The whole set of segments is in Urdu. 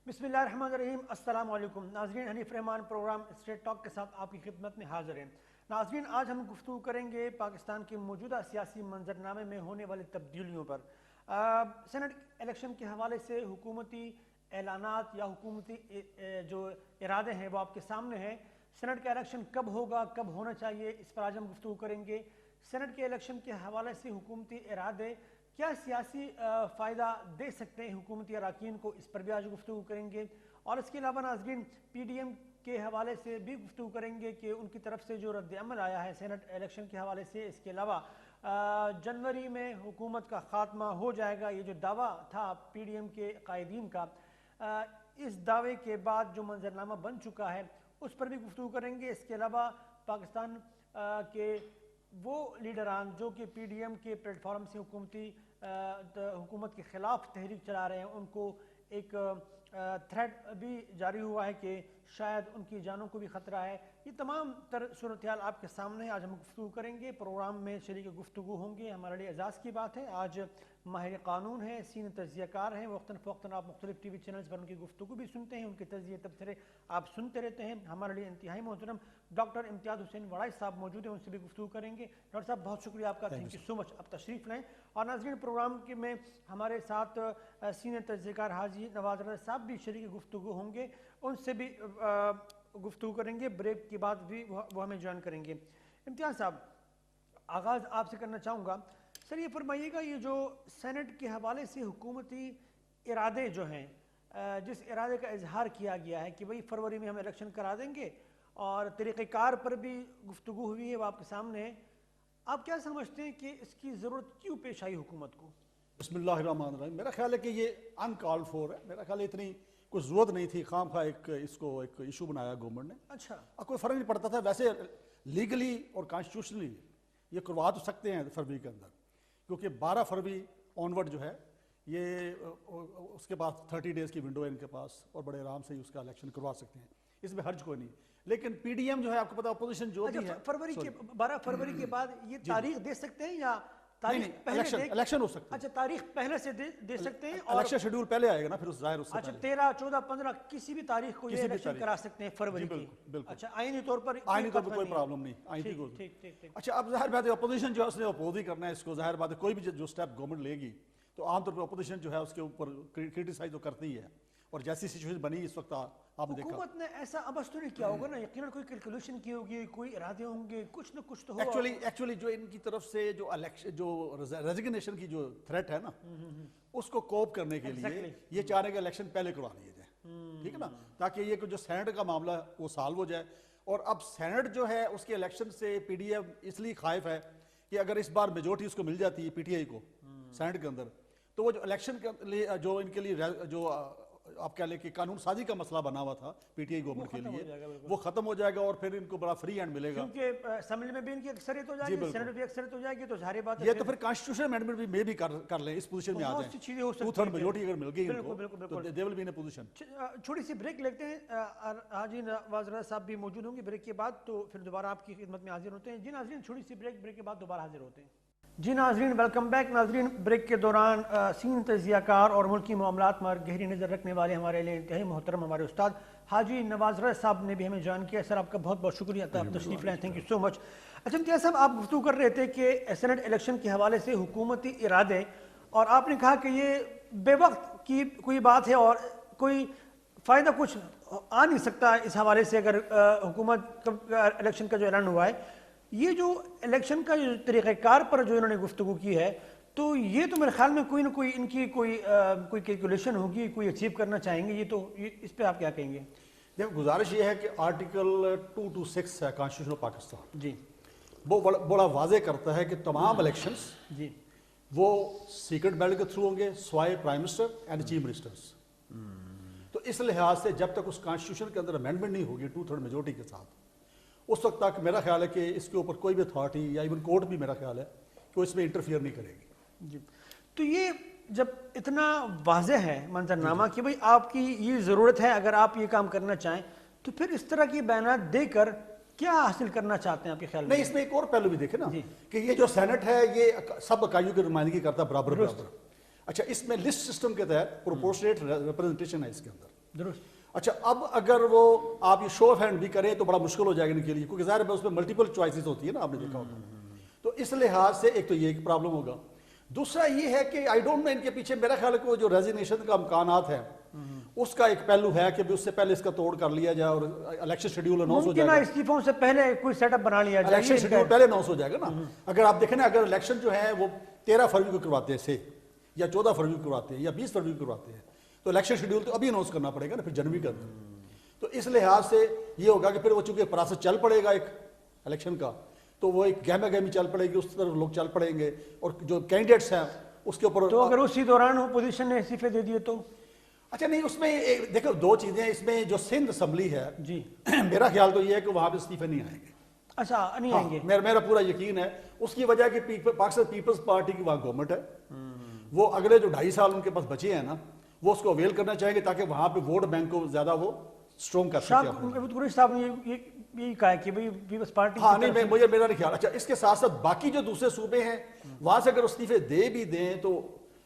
بسم اللہ الرحمن الرحیم۔ السلام علیکم ناظرین، حنیف رحمان پروگرام اسٹریٹ ٹاک کے ساتھ آپ کی خدمت میں حاضر ہیں۔ ناظرین، آج ہم گفتگو کریں گے پاکستان کے موجودہ سیاسی منظرنامے میں ہونے والی تبدیلیوں پر۔ سینٹ الیکشن کے حوالے سے حکومتی اعلانات یا حکومتی جو ارادے ہیں وہ آپ کے سامنے ہیں۔ سینٹ کا الیکشن کب ہوگا، کب ہونا چاہیے، اس پر آج ہم گفتگو کریں گے۔ سینٹ کے الیکشن کے حوالے سے حکومتی ارادے کیا سیاسی فائدہ دے سکتے ہیں حکومتی اراکین کو، اس پر بھی آج گفتگو کریں گے۔ اور اس کے علاوہ ناظرین، پی ڈی ایم کے حوالے سے بھی گفتگو کریں گے کہ ان کی طرف سے جو رد عمل آیا ہے سینٹ الیکشن کے حوالے سے۔ اس کے علاوہ جنوری میں حکومت کا خاتمہ ہو جائے گا، یہ جو دعویٰ تھا پی ڈی ایم کے قائدین کا، اس دعوے کے بعد جو منظرنامہ بن چکا ہے اس پر بھی گفتگو کریں گے۔ اس کے علاوہ پاکستان کے وہ لیڈران جو کہ پی ڈی ایم کے پلیٹ فارم سے حکومت کے خلاف تحریک چلا رہے ہیں، ان کو ایک تھریٹ بھی جاری ہوا ہے کہ شاید ان کی جانوں کو بھی خطرہ ہے۔ یہ تمام تر صورتحال آپ کے سامنے آج ہم گفتگو کریں گے۔ پروگرام میں شریک گفتگو ہوں گے، ہمارے لیے اعزاز کی بات ہے، آج ماہر قانون ہیں، سینئر تجزیہ کار ہیں، وقتاً فوقتاً آپ مختلف ٹی وی چینلز پر ان کی گفتگو بھی سنتے ہیں، ان کے تجزیے تبصرے آپ سنتے رہتے ہیں۔ ہمارے لیے انتہائی محترم ڈاکٹر امتیاز حسین وڑائی صاحب موجود ہیں، ان سے بھی گفتگو کریں گے۔ ڈاکٹر صاحب بہت شکریہ آپ کا، تھینک یو سو مچ، آپ تشریف لائیں۔ اور ناظرین، پروگرام میں ہمارے ساتھ سینئر تجزیہ کار حاجی نواز رضا صاحب بھی شریک گفتگو ہوں گے، ان سے بھی گفتگو کریں گے، بریک کے بعد بھی وہ ہمیں جوائن کریں گے۔ امتیاز صاحب، آغاز آپ سے کرنا چاہوں گا، سر یہ فرمائیے گا، یہ جو سینٹ کے حوالے سے حکومتی ارادے جو ہیں، جس ارادے کا اظہار کیا گیا ہے کہ بھئی فروری میں ہم الیکشن کرا دیں گے، اور طریقہ کار پر بھی گفتگو ہوئی ہے، وہ آپ کے سامنے ہے، آپ کیا سمجھتے ہیں کہ اس کی ضرورت کیوں پیش آئی حکومت کو؟ بسم اللہ الرحمن الرحیم۔ میرا خیال ہے کہ یہ ان کال فور ہے، میرا خیال ہے اتنی کوئی ضرورت نہیں تھی، خام خواہ اس کو ایک ایشو بنایا گورنمنٹ نے۔ اچھا، اب کوئی فرق نہیں پڑتا تھا، ویسے لیگلی اور کانسٹیٹیوشنلی یہ کروا تو سکتے ہیں فروری کے اندر، کیونکہ 12 فروری آنورڈ جو ہے یہ اس کے بعد 30 ڈیز کی ونڈو ہے ان کے پاس، اور بڑے آرام سے اس کا الیکشن کروا سکتے ہیں، اس میں حرج کوئی نہیں۔ لیکن پی ڈی ایم جو ہے، آپ کو پتا اپوزیشن جو بھی ہے، 12 فروری کے بعد یہ تاریخ دے سکتے ہیں یا تاریخ پہلے الیکشن ہو سکتا ہے؟ اچھا، تاریخ پہلے سے دے سکتے ہیں، اور الیکشن شیڈول پہلے آئے گا نا، پھر ظاہر اس سے اچھا 13، 14، 15 کسی بھی تاریخ کو یہ الیکشن کرا سکتے ہیں فروری کی؟ بالکل، اچھا، آئینی طور پر کوئی پرابلم نہیں، آئینی طور پر۔ اچھا، اب ظاہر بات ہے اپوزیشن جو ہے اس نے اپوز ہی کرنا ہے اس کو، ظاہر بات ہے کوئی بھی جو سٹیپ گورنمنٹ لے گی تو عام طور پر اپوزیشن جو ہے اس کے اوپر کرٹیسائز تو کرتی ہے، اور جیسی سچویشن بنی اس وقت آپ نے دیکھا حکومت نے ایسا عبث تو نہیں کیا ہوگا نا، یقیناً کوئی کیلکولیشن کی ہوگی، کوئی ارادے ہوں گے، کچھ نہ کچھ تو ہوگا۔ ایکچولی جو ان کی طرف سے جو ریزگنیشن کی جو تھریٹ ہے نا، اس کو کوپ کرنے کے لیے یہ چاہ رہے ہیں کہ الیکشن پہلے کروا لیے جائے، ٹھیک ہے نا، تاکہ یہ جو سینٹ کا معاملہ ہے وہ سالو ہو جائے۔ اور اب سینٹ جو ہے اس کے الیکشن سے پی ڈی ایم اس لیے خائف ہے کہ اگر اس بار میجورٹی اس کو مل جاتی ہے پی ٹی آئی کو سینٹ کے اندر، تو وہ جو الیکشن کے لیے جو ان کے لیے جو آپ کہہ لیں کہ قانون سازی کا مسئلہ بنا ہوا تھا پی ٹی آئی گورنمنٹ کے لیے، وہ ختم ہو جائے گا، اور پھر ان کو بڑا فری ہینڈ ملے گا، کیونکہ اسمبلی میں بھی ان کی اکثریت ہو جائے گی، سینٹ میں بھی اکثریت ہو جائے گی، تو ظاہر بات ہے یہ تو پھر کانسٹیٹیوشن امینڈمنٹ بھی میں بھی کر لیں، اس پوزیشن میں آ جائیں، 2/3 میجورٹی اگر مل گئی ان کو تو دے will be in a position. چھوٹی سی بریک لیتے ہیں، حاجی نواز رضا صاحب بھی موجود ہوں گے، بریک کے بعد تو پھر دوبارہ آپ کی خدمت میں حاضر ہوتے ہیں۔ جی ناظرین، چھوٹی سی بریک کے بعد دوبارہ حاضر ہوتے ہیں۔ جی ناظرین، ویلکم بیک۔ ناظرین، بریک کے دوران سینئر تجزیہ کار اور ملکی معاملات پر گہری نظر رکھنے والے ہمارے لیے انتہائی محترم ہمارے استاد حاجی نواز رضا صاحب نے بھی ہمیں جوائن کیا۔ سر، آپ کا بہت بہت شکریہ، آپ تشریف لائیں، تھینک یو سو مچ۔ اچھا امتیاز صاحب، آپ گفتگو کر رہے تھے کہ سینٹ الیکشن کے حوالے سے حکومتی ارادے، اور آپ نے کہا کہ یہ بے وقت کی کوئی بات ہے اور کوئی فائدہ کچھ آ نہیں سکتا اس حوالے سے اگر حکومت الیکشن کا جو اعلان ہوا ہے۔ یہ جو الیکشن کا جو طریقہ کار پر جو انہوں نے گفتگو کی ہے، تو یہ تو میرے خیال میں کوئی نہ کوئی ان کی کوئی کیلکولیشن ہوگی، کوئی اچیو کرنا چاہیں گے، یہ تو اس پہ آپ کیا کہیں گے؟ دیکھو، گزارش یہ ہے کہ آرٹیکل 226 ہے کانسٹیٹیوشن آف پاکستان، جی، وہ بڑا واضح کرتا ہے کہ تمام الیکشنز جی وہ سیکرٹ بیلٹ کے تھرو ہوں گے، سوائے prime minister and chief ministers. تو اس لحاظ سے جب تک اس کانسٹیٹیوشن کے اندر امینڈمنٹ نہیں ہوگی 2/3 میجورٹی کے ساتھ، اس وقت تک میرا خیال ہے کہ اس کے اوپر کوئی بھی اتھارٹی یا ایون کورٹ بھی میرا خیال ہے کہ وہ اس میں انٹرفیئر نہیں کرے گی۔ جی، تو یہ جب اتنا واضح ہے منظرنامہ کہ بھئی آپ کی یہ ضرورت ہے، اگر آپ یہ کام کرنا چاہیں، تو پھر اس طرح کی بیانات دے کر کیا حاصل کرنا چاہتے ہیں آپ کے خیال میں؟ نہیں، اس میں ایک اور پہلو بھی دیکھیں نا کہ یہ جو سینٹ ہے یہ سب اکائیوں کی نمائندگی کرتا ہے برابر۔ اچھا، اس میں لسٹ سسٹم کے تحت پروپورشنیٹ ریپرزنٹیشن ہے اس کے اندر، درست. اچھا اب اگر وہ آپ یہ شو آف ہینڈ بھی کریں تو بڑا مشکل ہو جائے گا ان کے لیے, کیونکہ ظاہر ہے اس میں ملٹیپل چوائسیز ہوتی ہے نا, آپ نے دیکھا ہوگا. تو اس لحاظ سے ایک تو یہ ایک پرابلم ہوگا. دوسرا یہ ہے کہ آئی ڈونٹ نو ان کے پیچھے میرا خیال ہے کہ وہ جو ریزگنیشن کا امکانات ہے اس کا ایک پہلو ہے کہ اس سے پہلے اس کا توڑ کر لیا جائے اور الیکشن شیڈیول اناؤنس ہو جائے گا. استعفوں سے پہلے کوئی سیٹ اپ بنا لیا جائے, الیکشن شیڈیول پہلے اناؤنس ہو جائے گا نا. اگر آپ دیکھیں نا, اگر الیکشن جو ہے وہ 13 فروری کو کرواتے ہیں سے, یا 14 فروری کو کرواتے ہیں, یا 20 فروری کو کرواتے ہیں, تو الیکشن شیڈیول تو ابھی اناؤنس کرنا پڑے گا نا, پھر جنوری کا. تو اس لحاظ سے یہ ہوگا کہ پھر وہ چونکہ پروسیس چل پڑے گا ایک الیکشن کا, تو وہ ایک گہما گہمی چل پڑے گی, اس طرف لوگ چل پڑیں گے, اور جو کینڈیڈیٹس ہیں اس کے اوپر. تو اگر اسی دوران اپوزیشن نے استعفے دے دیے تو اچھا نہیں, اس میں دیکھو دو چیزیں, اس میں جو سندھ اسمبلی ہے جی میرا خیال تو یہ ہے کہ وہاں پہ استعفے نہیں آئیں گے. اچھا نہیں آئیں گے, میرا پورا یقین ہے. اس کی وجہ کہ پاکستان پیپلز پارٹی کی وہاں گورنمنٹ ہے, وہ اگلے جو 2.5 سال ان کے پاس بچے ہیں نا, وہ اس کو اویل کرنا چاہیں گے تاکہ وہاں پہ ووٹ بینک کو زیادہ وہ اسٹرونگ کر سکتے. قریشی صاحب نے یہی کہا کہ بھئی پیپلز پارٹی. ہاں نہیں, مجھے میرا نہیں خیال. اچھا اس کے ساتھ ساتھ باقی جو دوسرے صوبے ہیں وہاں سے اگر استعفے دے بھی دیں تو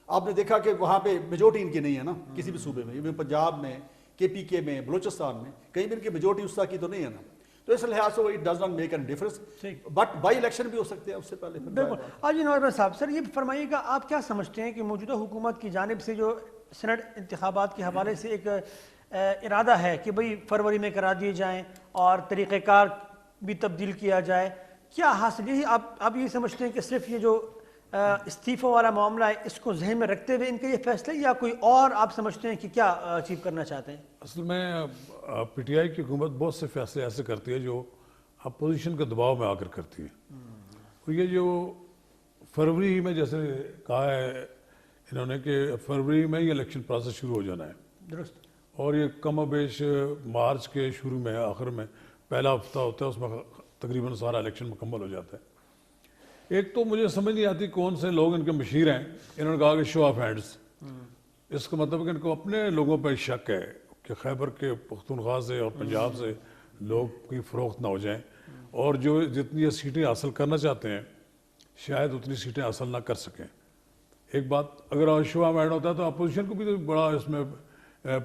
آپ نے دیکھا کہ وہاں پہ میجورٹی ان کی نہیں ہے نا کسی بھی صوبے میں, پنجاب میں, کے پی کے میں, بلوچستان میں, کہیں بھی ان کی میجورٹی اس طرح کی تو نہیں ہے نا. تو اس لحاظ سے وہ it does not make an difference, but by election بھی ہو سکتے ہیں اس سے پہلے. بالکل. آج نواز صاحب سر یہ فرمائیے گا, آپ کیا سمجھتے ہیں کہ موجودہ حکومت کی جانب سے جو سینٹ انتخابات کے حوالے سے ایک ارادہ ہے کہ بھئی فروری میں کرا دیے جائیں اور طریقہ کار بھی تبدیل کیا جائے, کیا حاصل یہی آپ یہ سمجھتے ہیں کہ صرف یہ جو استعفوں والا معاملہ ہے اس کو ذہن میں رکھتے ہوئے ان کے یہ فیصلے, یا کوئی اور آپ سمجھتے ہیں کہ کیا اچیو کرنا چاہتے ہیں؟ اصل میں پی ٹی آئی کی حکومت بہت سے فیصلے ایسے کرتی ہے جو اپوزیشن کے دباؤ میں آ کر کرتی ہے, اور یہ جو فروری میں جیسے کہا ہے انہوں نے کہ فروری میں ہی الیکشن پروسیس شروع ہو جانا ہے. درست. اور یہ کم و بیش مارچ کے شروع میں آخر میں پہلا ہفتہ ہوتا ہے, اس میں تقریباً سارا الیکشن مکمل ہو جاتا ہے. ایک تو مجھے سمجھ نہیں آتی کون سے لوگ ان کے مشیر ہیں, انہوں نے کہا کہ شو آف ہینڈز, اس کا مطلب کہ ان کو اپنے لوگوں پر شک ہے کہ خیبر کے پختونخوا سے اور پنجاب سے لوگ کی فروخت نہ ہو جائیں, اور جو جتنی سیٹیں حاصل کرنا چاہتے ہیں شاید اتنی سیٹیں حاصل نہ کر سکیں. ایک بات, اگر شو آف ہینڈ ہوتا ہے تو اپوزیشن کو بھی تو بڑا اس میں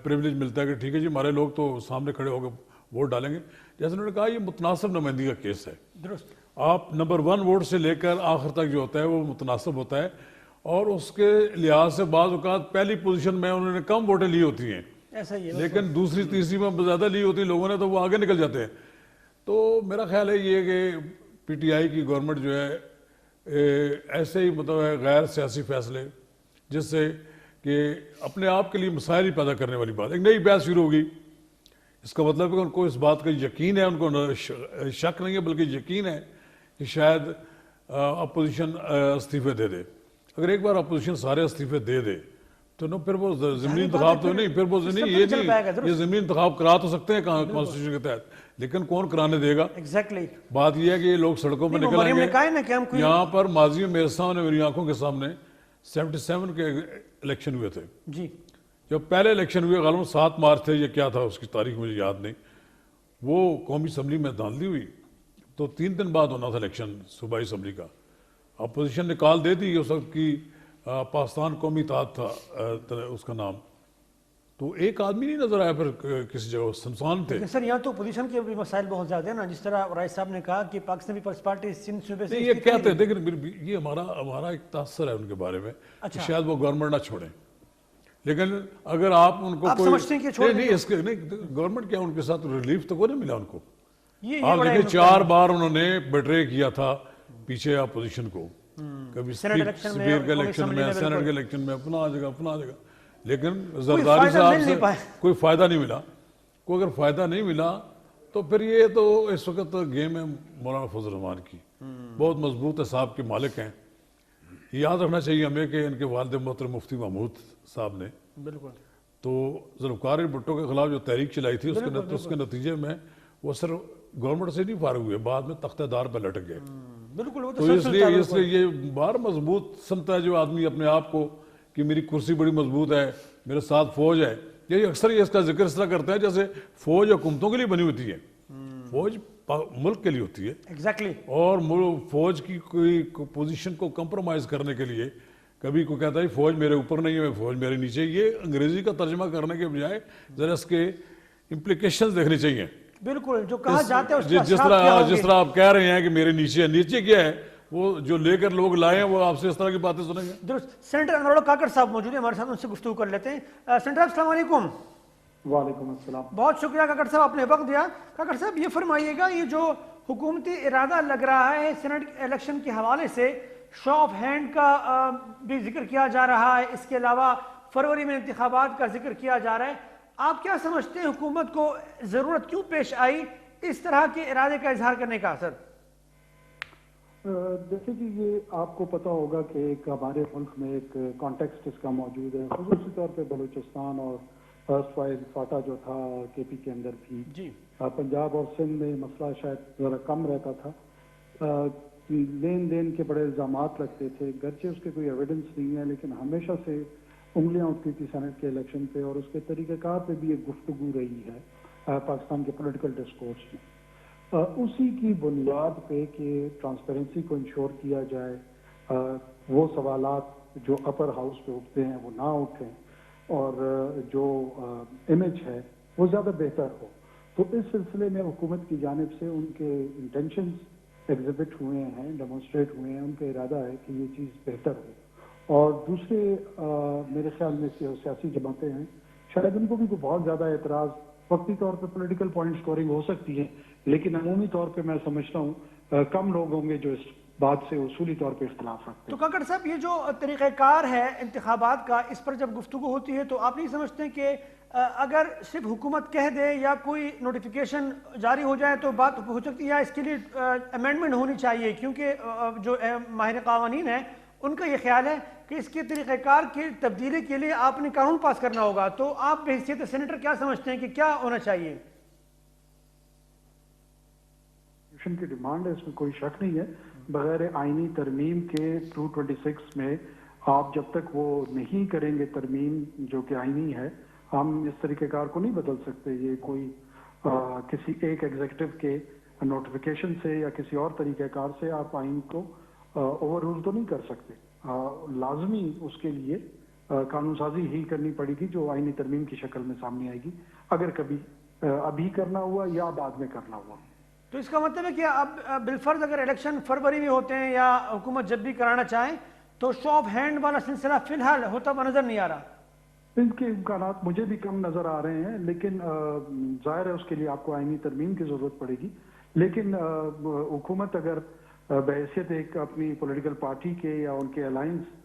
پریولیج ملتا ہے کہ ٹھیک ہے جی ہمارے لوگ تو سامنے کھڑے ہو کے ووٹ ڈالیں گے. جیسے انہوں نے کہا یہ متناسب نمائندگی کا کیس ہے. درست. آپ نمبر 1 ووٹ سے لے کر آخر تک جو ہوتا ہے وہ متناسب ہوتا ہے, اور اس کے لحاظ سے بعض اوقات پہلی پوزیشن میں انہوں نے کم ووٹیں لی ہوتی ہیں, ایسا ہی ہے, لیکن دوسری تیسری میں زیادہ لی ہوتی ہیں لوگوں نے, تو وہ آگے نکل جاتے ہیں. تو میرا خیال ہے یہ کہ پی ٹی آئی کی گورنمنٹ جو ہے ایسے ہی مطلب غیر سیاسی فیصلے جس سے کہ اپنے آپ کے لیے مسائل ہی پیدا کرنے والی بات, ایک نئی بحث شروع ہوگی. اس کا مطلب ہے کہ ان کو اس بات کا یقین ہے, ان کو شک نہیں ہے بلکہ یقین ہے کہ شاید اپوزیشن استعفے دے دے. اگر ایک بار اپوزیشن سارے استعفے دے دے تو نہ پھر وہ ضمنی انتخاب تو نہیں, پھر وہ یہ نہیں, یہ ضمنی انتخاب کرا تو سکتے ہیں کانسٹیٹیوشن کے تحت, لیکن کون کرانے دے گا؟ بات یہ ہے کہ یہ لوگ سڑکوں پہ نکل آئیں گے. یہاں پر ماضی میں میرے سامنے, میری آنکھوں کے سامنے 77 کے الیکشن ہوئے تھے جی, جب پہلے الیکشن ہوئے غالباً 7 مارچ تھے, یہ کیا تھا اس کی تاریخ مجھے یاد نہیں, وہ قومی اسمبلی میں دھاندلی ہوئی تو 3 دن بعد ہونا تھا الیکشن صوبائی اسمبلی کا. اپوزیشن نے کال دے دی, اس وقت کی پاکستان قومی اتحاد تھا اس کا نام, تو ایک آدمی نہیں نظر آیا پھر کسی جگہ, سنسان تھے. سر یہاں تو پوزیشن کے بھی مسائل بہت زیادہ ہیں نا, جس طرح رائس صاحب نے کہا کہ پاکستان پیپلز پارٹی سندھ صوبے سے یہ کہتے ہیں, لیکن یہ ہمارا ایک تاثر ہے ان کے بارے میں کہ شاید وہ گورنمنٹ نہ چھوڑیں, لیکن اگر آپ ان کو کوئی نہیں اس کے نہیں گورنمنٹ کیا ان کے ساتھ ریلیف تو کوئی نہیں ملا ان کو. آپ دیکھیں 4 بار انہوں نے بیٹرے کیا تھا پیچھے اپوزیشن کو, کبھی اسپیکر کے الیکشن میں, سینٹ کے الیکشن میں, اپنا جگہ, لیکن زرداری صاحب سے کوئی فائدہ نہیں ملا. کوئی اگر فائدہ نہیں ملا تو پھر یہ تو اس وقت گیم ہے مولانا فضل الرحمان کی, بہت مضبوط حساب کے مالک ہیں. یاد رکھنا چاہیے ہمیں کہ ان کے والد محترم مفتی محمود صاحب نے بالکل تو ذوالفقار بھٹو کے خلاف جو تحریک چلائی تھی اس کے نتیجے میں وہ صرف گورنمنٹ سے نہیں فارغ ہوئے, بعد میں تختہ دار پہ لٹک گئے. تو اس لیے یہ بار مضبوط سمتا ہے جو آدمی اپنے آپ کو کہ میری کرسی بڑی مضبوط ہے, میرے ساتھ فوج ہے. یہ اکثر یہ اس کا ذکر اس طرح کرتا ہے جیسے فوج حکومتوں کے لیے بنی ہوتی ہے, فوج ملک کے لیے ہوتی ہے, اور فوج کی کوئی پوزیشن کو کمپرومائز کرنے کے لیے کبھی کوئی کہتا ہے فوج میرے اوپر نہیں ہے، فوج میرے نیچے. یہ انگریزی کا ترجمہ کرنے کے بجائے ذرا اس کے امپلیکیشنز دیکھنے چاہیے. بالکل جو کہا جاتا ہے اس کا جس طرح آپ کہہ رہے ہیں کہ میرے نیچے کیا ہے، وہ جو لے کر لوگ لائے ہیں وہ آپ سے اس طرح کی باتیں سنیں گے. درست. سینیٹر انور اللہ کاکڑ صاحب موجود ہیں ہمارے ساتھ، ان سے گفتگو کر لیتے ہیں. سینیٹر السلام علیکم. وعلیکم السلام. بہت شکریہ کاکڑ صاحب، آپ نے وقت دیا. کاکڑ صاحب یہ فرمائیے گا، یہ جو حکومتی ارادہ لگ رہا ہے سینٹ الیکشن کے حوالے سے، شو آف ہینڈ کا بھی ذکر کیا جا رہا ہے، اس کے علاوہ فروری میں انتخابات کا ذکر کیا جا رہا ہے، آپ کیا سمجھتے ہیں حکومت کو ضرورت کیوں پیش آئی اس طرح کے ارادے کا اظہار کرنے کا؟ سر جیسے کہ یہ آپ کو پتا ہوگا کہ ایک ہمارے ملک میں ایک کانٹیکسٹ اس کا موجود ہے، خصوصی طور پہ بلوچستان اور فرسٹ وائز فاٹا جو تھا کے پی کے اندر بھی جی، پنجاب اور سندھ میں مسئلہ شاید ذرا کم رہتا تھا، لین دین کے بڑے الزامات لگتے تھے، گرچہ اس کے کوئی ایویڈنس نہیں ہے، لیکن ہمیشہ سے انگلیاں اٹھتی تھی سینٹ کے الیکشن پہ، اور اس کے طریقہ کار پہ بھی ایک گفتگو رہی ہے پاکستان کے پولیٹیکل ڈسکورس میں. اسی کی بنیاد پہ کہ ٹرانسپیرنسی کو انشور کیا جائے، وہ سوالات جو اپر ہاؤس پہ اٹھتے ہیں وہ نہ اٹھیں، اور جو امیج ہے وہ زیادہ بہتر ہو. تو اس سلسلے میں حکومت کی جانب سے ان کے انٹینشنز ایگزیبٹ ہوئے ہیں، ڈیمونسٹریٹ ہوئے ہیں، ان کا ارادہ ہے کہ یہ چیز بہتر ہو. اور دوسرے میرے خیال میں سیاسی جماعتیں ہیں، شاید ان کو بھی کوئی بہت زیادہ اعتراض وقتی طور پہ پولیٹیکل پوائنٹ سکورنگ ہو سکتی ہے، لیکن عمومی طور پہ میں سمجھتا ہوں کم لوگ ہوں گے جو اس بات سے اصولی طور پہ اختلاف رکھتے ہیں. تو کاکڑ صاحب یہ جو طریقہ کار ہے انتخابات کا، اس پر جب گفتگو ہوتی ہے تو آپ نہیں سمجھتے کہ اگر صرف حکومت کہہ دے یا کوئی نوٹیفیکیشن جاری ہو جائے تو بات ہو سکتی ہے، اس کے لیے امینڈمنٹ ہونی چاہیے؟ کیونکہ جو ماہر قوانین ہیں ان کا یہ خیال ہے کہ اس کے طریقہ کار کی تبدیلی کے لیے آپ نے قانون پاس کرنا ہوگا. تو آپ بحیثیت سینیٹر کیا سمجھتے ہیں کہ کیا ہونا چاہیے؟ کی ڈیمانڈ ہے، اس میں کوئی شک نہیں ہے. بغیر آئینی ترمیم کے 226 میں آپ جب تک وہ نہیں کریں گے ترمیم جو کہ آئینی ہے، ہم اس طریقہ کار کو نہیں بدل سکتے. یہ کوئی کسی ایک ایگزیکٹو کے نوٹیفیکیشن سے یا کسی اور طریقہ کار سے آپ آئین کو اوور رول تو نہیں کر سکتے. لازمی اس کے لیے قانون سازی ہی کرنی پڑے گی جو آئینی ترمیم کی شکل میں سامنے آئے گی، اگر کبھی ابھی کرنا ہوا یا بعد میں کرنا ہوا. تو اس کا مطلب ہے کہ اب بالفرض اگر الیکشن فروری میں ہوتے ہیں یا حکومت جب بھی کرانا چاہیں تو شو آف ہینڈ والا سلسلہ فی الحال ہوتا ہوا نظر نہیں آ رہا. ان کے امکانات مجھے بھی کم نظر آ رہے ہیں، لیکن ظاہر ہے اس کے لیے آپ کو آئینی ترمیم کی ضرورت پڑے گی. لیکن حکومت اگر بحیثیت ایک اپنی پولیٹیکل پارٹی کے یا ان کے الائنس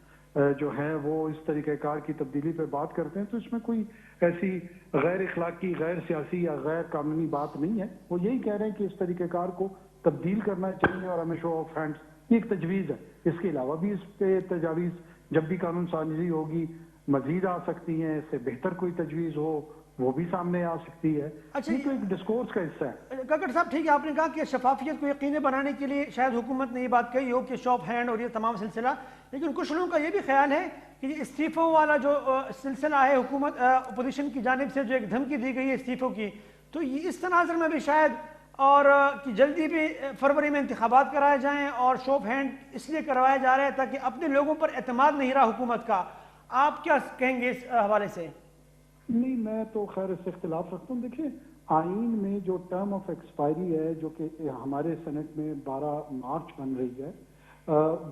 جو ہیں وہ اس طریقہ کار کی تبدیلی پہ بات کرتے ہیں تو اس میں کوئی ایسی غیر اخلاقی، غیر سیاسی یا غیر قانونی بات نہیں ہے. وہ یہی کہہ رہے ہیں کہ اس طریقہ کار کو تبدیل کرنا چاہیے اور ہمیں شو آف ہینڈز یہ ایک تجویز ہے. اس کے علاوہ بھی اس پہ تجاویز جب بھی قانون سازی ہوگی مزید آ سکتی ہیں، اس سے بہتر کوئی تجویز ہو وہ بھی سامنے آ سکتی ہے. اچھا یہ تو ایک ڈسکورس کا حصہ ہے. کاکڑ صاحب ٹھیک ہے، آپ نے کہا کہ شفافیت کو یقینی بنانے کے لیے شاید حکومت نے یہ بات کہی ہو کہ شو آف ہینڈ اور یہ تمام سلسلہ، لیکن کچھ لوگوں کا یہ بھی خیال ہے کہ یہ استعفوں والا جو سلسلہ ہے حکومت اپوزیشن کی جانب سے جو ایک دھمکی دی گئی ہے استعفوں کی، تو یہ اس تناظر میں بھی شاید اور کہ جلدی بھی فروری میں انتخابات کرائے جائیں اور شو آف ہینڈ اس لیے کروایا جا رہا ہے تاکہ اپنے لوگوں پر اعتماد نہیں رہا حکومت کا. آپ کیا کہیں گے اس حوالے سے؟ نہیں، میں تو خیر اس سے اختلاف رکھتا ہوں. دیکھیں آئین میں جو ٹرم آف ایکسپائری ہے جو کہ ہمارے سینٹ میں 12 مارچ بن رہی ہے،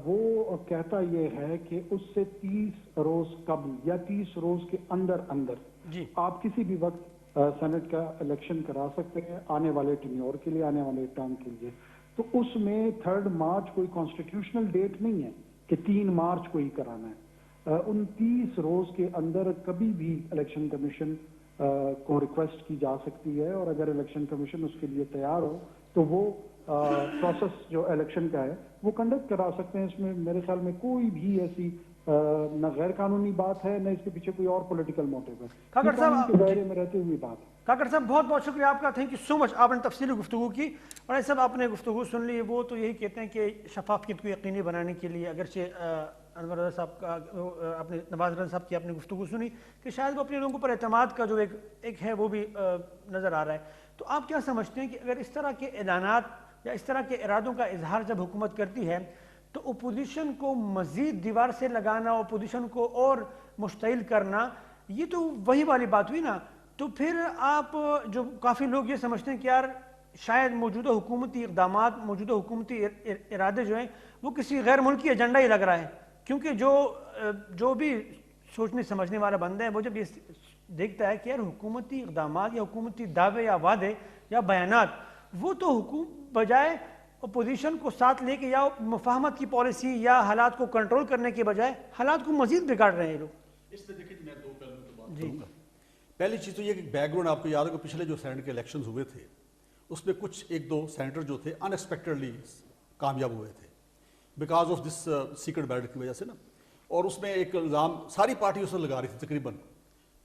وہ کہتا یہ ہے کہ اس سے 30 روز قبل یا 30 روز کے اندر جی آپ کسی بھی وقت سینٹ کا الیکشن کرا سکتے ہیں آنے والے ٹینیور کے لیے، آنے والے ٹرم کے لیے. تو اس میں 3 مارچ کوئی کانسٹیٹیوشنل ڈیٹ نہیں ہے کہ 3 مارچ کو ہی کرانا ہے. ان 30 روز کے اندر کبھی بھی الیکشن کمیشن کو ریکویسٹ کی جا سکتی ہے، اور اگر الیکشن کمیشن اس کے لیے تیار ہو تو وہ پروسیس جو الیکشن کا ہے وہ کنڈکٹ کرا سکتے ہیں. اس میں میرے خیال میں کوئی بھی ایسی نہ غیر قانونی بات ہے نہ اس کے پیچھے کوئی اور پولیٹیکل موٹیو ہے. کاکڑ صاحب کے دائرے میں رہتے ہوئی بات ہے. کاکڑ صاحب بہت بہت شکریہ آپ کا، تھینک یو سو مچ. آپ نے تفصیلی گفتگو کی اور ایسا آپ نے گفتگو سن لی. وہ تو یہی کہتے ہیں کہ شفافیت کو یقینی بنانے کے لیے اگرچہ انور رضا صاحب کا اپنے نواز رضا صاحب کی آپ نے گفتگو سنی کہ شاید وہ اپنے لوگوں پر اعتماد کا جو ایک ہے وہ بھی نظر آ رہا ہے. تو آپ کیا سمجھتے ہیں کہ اگر اس طرح کے اعلانات یا اس طرح کے ارادوں کا اظہار جب حکومت کرتی ہے تو اپوزیشن کو مزید دیوار سے لگانا، اپوزیشن کو اور مشتعل کرنا، یہ تو وہی والی بات ہوئی نا. تو پھر آپ جو کافی لوگ یہ سمجھتے ہیں کہ یار شاید موجودہ حکومتی اقدامات، موجودہ حکومتی ارادے جو ہیں وہ کسی غیر ملکی ایجنڈا ہی لگ رہا ہے، کیونکہ جو بھی سوچنے سمجھنے والا بندہ ہے وہ جب یہ دیکھتا ہے کہ یار حکومتی اقدامات یا حکومتی دعوے یا وعدے یا بیانات، وہ تو بجائے اپوزیشن کو ساتھ لے کے یا مفاہمت کی پالیسی یا حالات کو کنٹرول کرنے کے بجائے حالات کو مزید بگاڑ رہے ہیں لوگ. اس میں دیکھیں میں 2 پہلوؤں کی بات کروں گا. پہلی چیز تو یہ کہ بیک گراؤنڈ آپ کو یاد ہے کہ پچھلے جو سینٹ کے الیکشنز ہوئے تھے اس میں کچھ 1-2 سینیٹر جو تھے ان ایکسپیکٹڈلی کامیاب ہوئے تھے because of this secret belt کی وجہ سے نا. اور اس میں ایک الزام ساری پارٹی اس میں لگا رہی تھی تقریباً،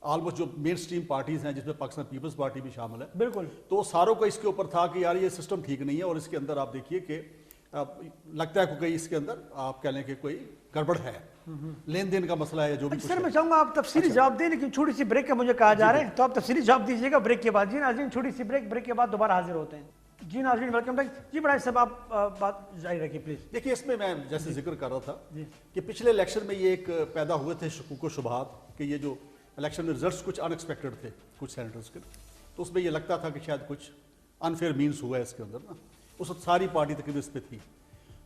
آلموسٹ جو مین سٹریم پارٹیز ہیں جس میں پاکستان پیپلز پارٹی بھی شامل ہے، بالکل، تو ساروں کو اس کے اوپر تھا کہ یار یہ سسٹم ٹھیک نہیں ہے اور اس کے اندر آپ دیکھیے کہ لگتا ہے کوئی اس کے اندر آپ کہہ لیں کہ کوئی گڑبڑ ہے، لین دین کا مسئلہ ہے جو بھی کچھ. سر میں چاہوں گا آپ تفصیلی جواب دیں، لیکن چھوٹی سی بریک کا مجھے کہا جا رہا ہے تو آپ تفصیلی جواب دیجیے گا بریک کے بعد. جی ناظرین چھوٹی سی بریک کے بعد دوبارہ حاضر ہوتے ہیں. جی ناظرین ویلکم بیک. جی بڑا صاحب آپ بات جاری رکھیے پلیز. دیکھیے اس میں جیسے ذکر کر رہا تھا کہ پچھلے الیکشن میں یہ ایک پیدا ہوئے تھے شکوک و شبہات کہ یہ جو الیکشن میں رزلٹس کچھ ان ایکسپیکٹڈ تھے کچھ سینیٹرز کے، تو اس میں یہ لگتا تھا کہ شاید کچھ انفیئر مینس ہوا ہے اس کے اندر نا. اس وقت ساری پارٹی تقریباً اس پہ تھی،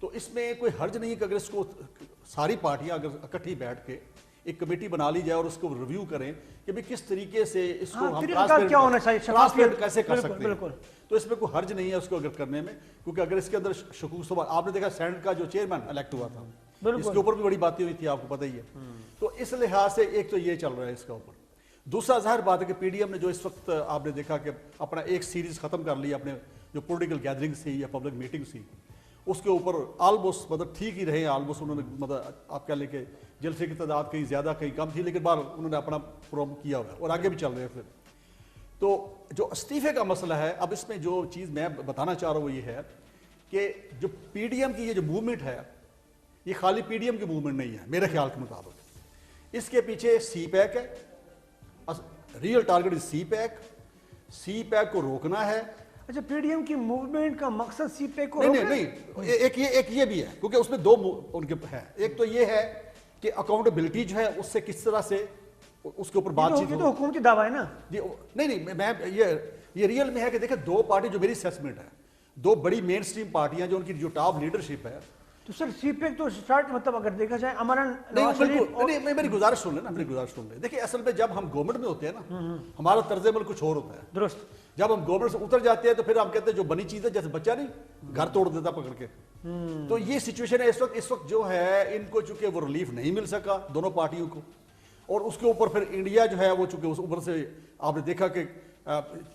تو اس میں کوئی حرج نہیں کہ اگر اس کو ساری پارٹیاں اگر اکٹھی بیٹھ کے ایک کمیٹی بنا لی جائے اور اس کو ریویو کریں کہ بھی کس طریقے سے اس کو ہم ٹرانسپیرنٹ کیسے کر سکتے ہیں. تو اس میں کوئی حرج نہیں ہے اس کو اگر کرنے میں، کیونکہ اگر اس کے اندر شکوک صبح آپ نے دیکھا سینٹ کا جو چیئرمین الیکٹ ہوا تھا اس کے اوپر بھی بڑی باتیں ہوئی تھی آپ کو پتہ ہی ہے. تو اس لحاظ سے ایک تو یہ چل رہا ہے اس کا اوپر. دوسرا ظاہر بات ہے کہ پی ڈی ایم نے جو اس وقت آپ نے دیکھا کہ اپنا ایک سیریز ختم کر لی، اپنے جو پولیٹیکل گیدرنگ تھی یا پبلک میٹنگ تھی اس کے اوپر آلموسٹ مطلب ٹھیک ہی رہے. آلموسٹ انہوں نے مطلب آپ کہہ لیں کہ جلسے کی تعداد کہیں زیادہ کہیں کم تھی، لیکن بار انہوں نے اپنا پروگرام کیا ہوا ہے اور آگے بھی چل رہے ہیں. پھر تو جو استعفے کا مسئلہ ہے، اب اس میں جو چیز میں بتانا چاہ رہا ہوں وہ یہ ہے کہ جو پی ڈی ایم کی یہ جو موومنٹ ہے یہ خالی پی ڈی ایم کی موومنٹ نہیں ہے میرے خیال کے مطابق. اس کے پیچھے سی پیک ہے، ریئل ٹارگٹ از سی پیک کو روکنا ہے. اچھا پی ڈی ایم کی موومنٹ کا مقصد سی پیک کو نہیں، ایک یہ بھی ہے کیونکہ اس میں 2 ان کے ہیں. ایک تو یہ ہے کہ اکاؤنٹیبلٹی جو ہے اس سے کس طرح سے اس کے اوپر بات چیت تو حکومتی دعویٰ ہے نا. نہیں میں یہ ریئل میں ہے کہ دیکھیں 2 پارٹی جو میری اسیسمنٹ ہے 2 بڑی مین سٹریم پارٹیاں جو ان کی جو ٹاپ لیڈرشپ ہے. تو سر سی پیک تو اسٹارٹ مطلب اگر دیکھا جائے نہیں میری گزارش سن لیں. دیکھیں اصل میں جب ہم گورنمنٹ میں ہوتے ہیں نا ہمارا طرز عمل کچھ اور ہوتا ہے. درست. جب ہم گورنمنٹ سے اتر جاتے ہیں تو پھر ہم کہتے ہیں جو بنی چیز ہے جیسے بچہ نہیں گھر توڑ دیتا پکڑ کے. تو یہ سچویشن ہے اس وقت جو ہے ان کو چونکہ وہ ریلیف نہیں مل سکا دونوں پارٹیوں کو، اور اس کے اوپر پھر انڈیا جو ہے وہ چونکہ اس اوپر سے آپ نے دیکھا کہ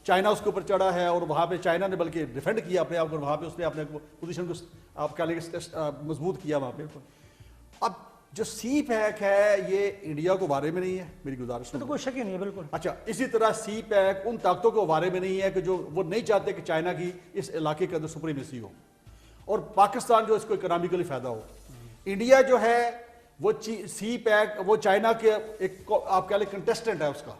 چائنا اس کے اوپر چڑھا ہے اور وہاں پہ چائنا نے بلکہ ڈیفینڈ کیا اپنے آپ کو، وہاں پہ اس نے اپنے پوزیشن کو آپ کہہ لیں کہ مضبوط کیا وہاں پہ. اب جو سی پیک ہے یہ انڈیا کو بارے میں نہیں ہے میری گزارش تو کوئی شک ہی نہیں ہے. بالکل. اچھا اسی طرح سی پیک ان طاقتوں کو بارے میں نہیں ہے کہ جو وہ نہیں چاہتے کہ چائنا کی اس علاقے کے اندر سپریمیسی ہو اور پاکستان جو اس کو اکنامیکلی فائدہ ہو. انڈیا جو ہے وہ سی پیک وہ چائنا کے ایک آپ کہہ لیں کنٹیسٹنٹ ہے اس کا،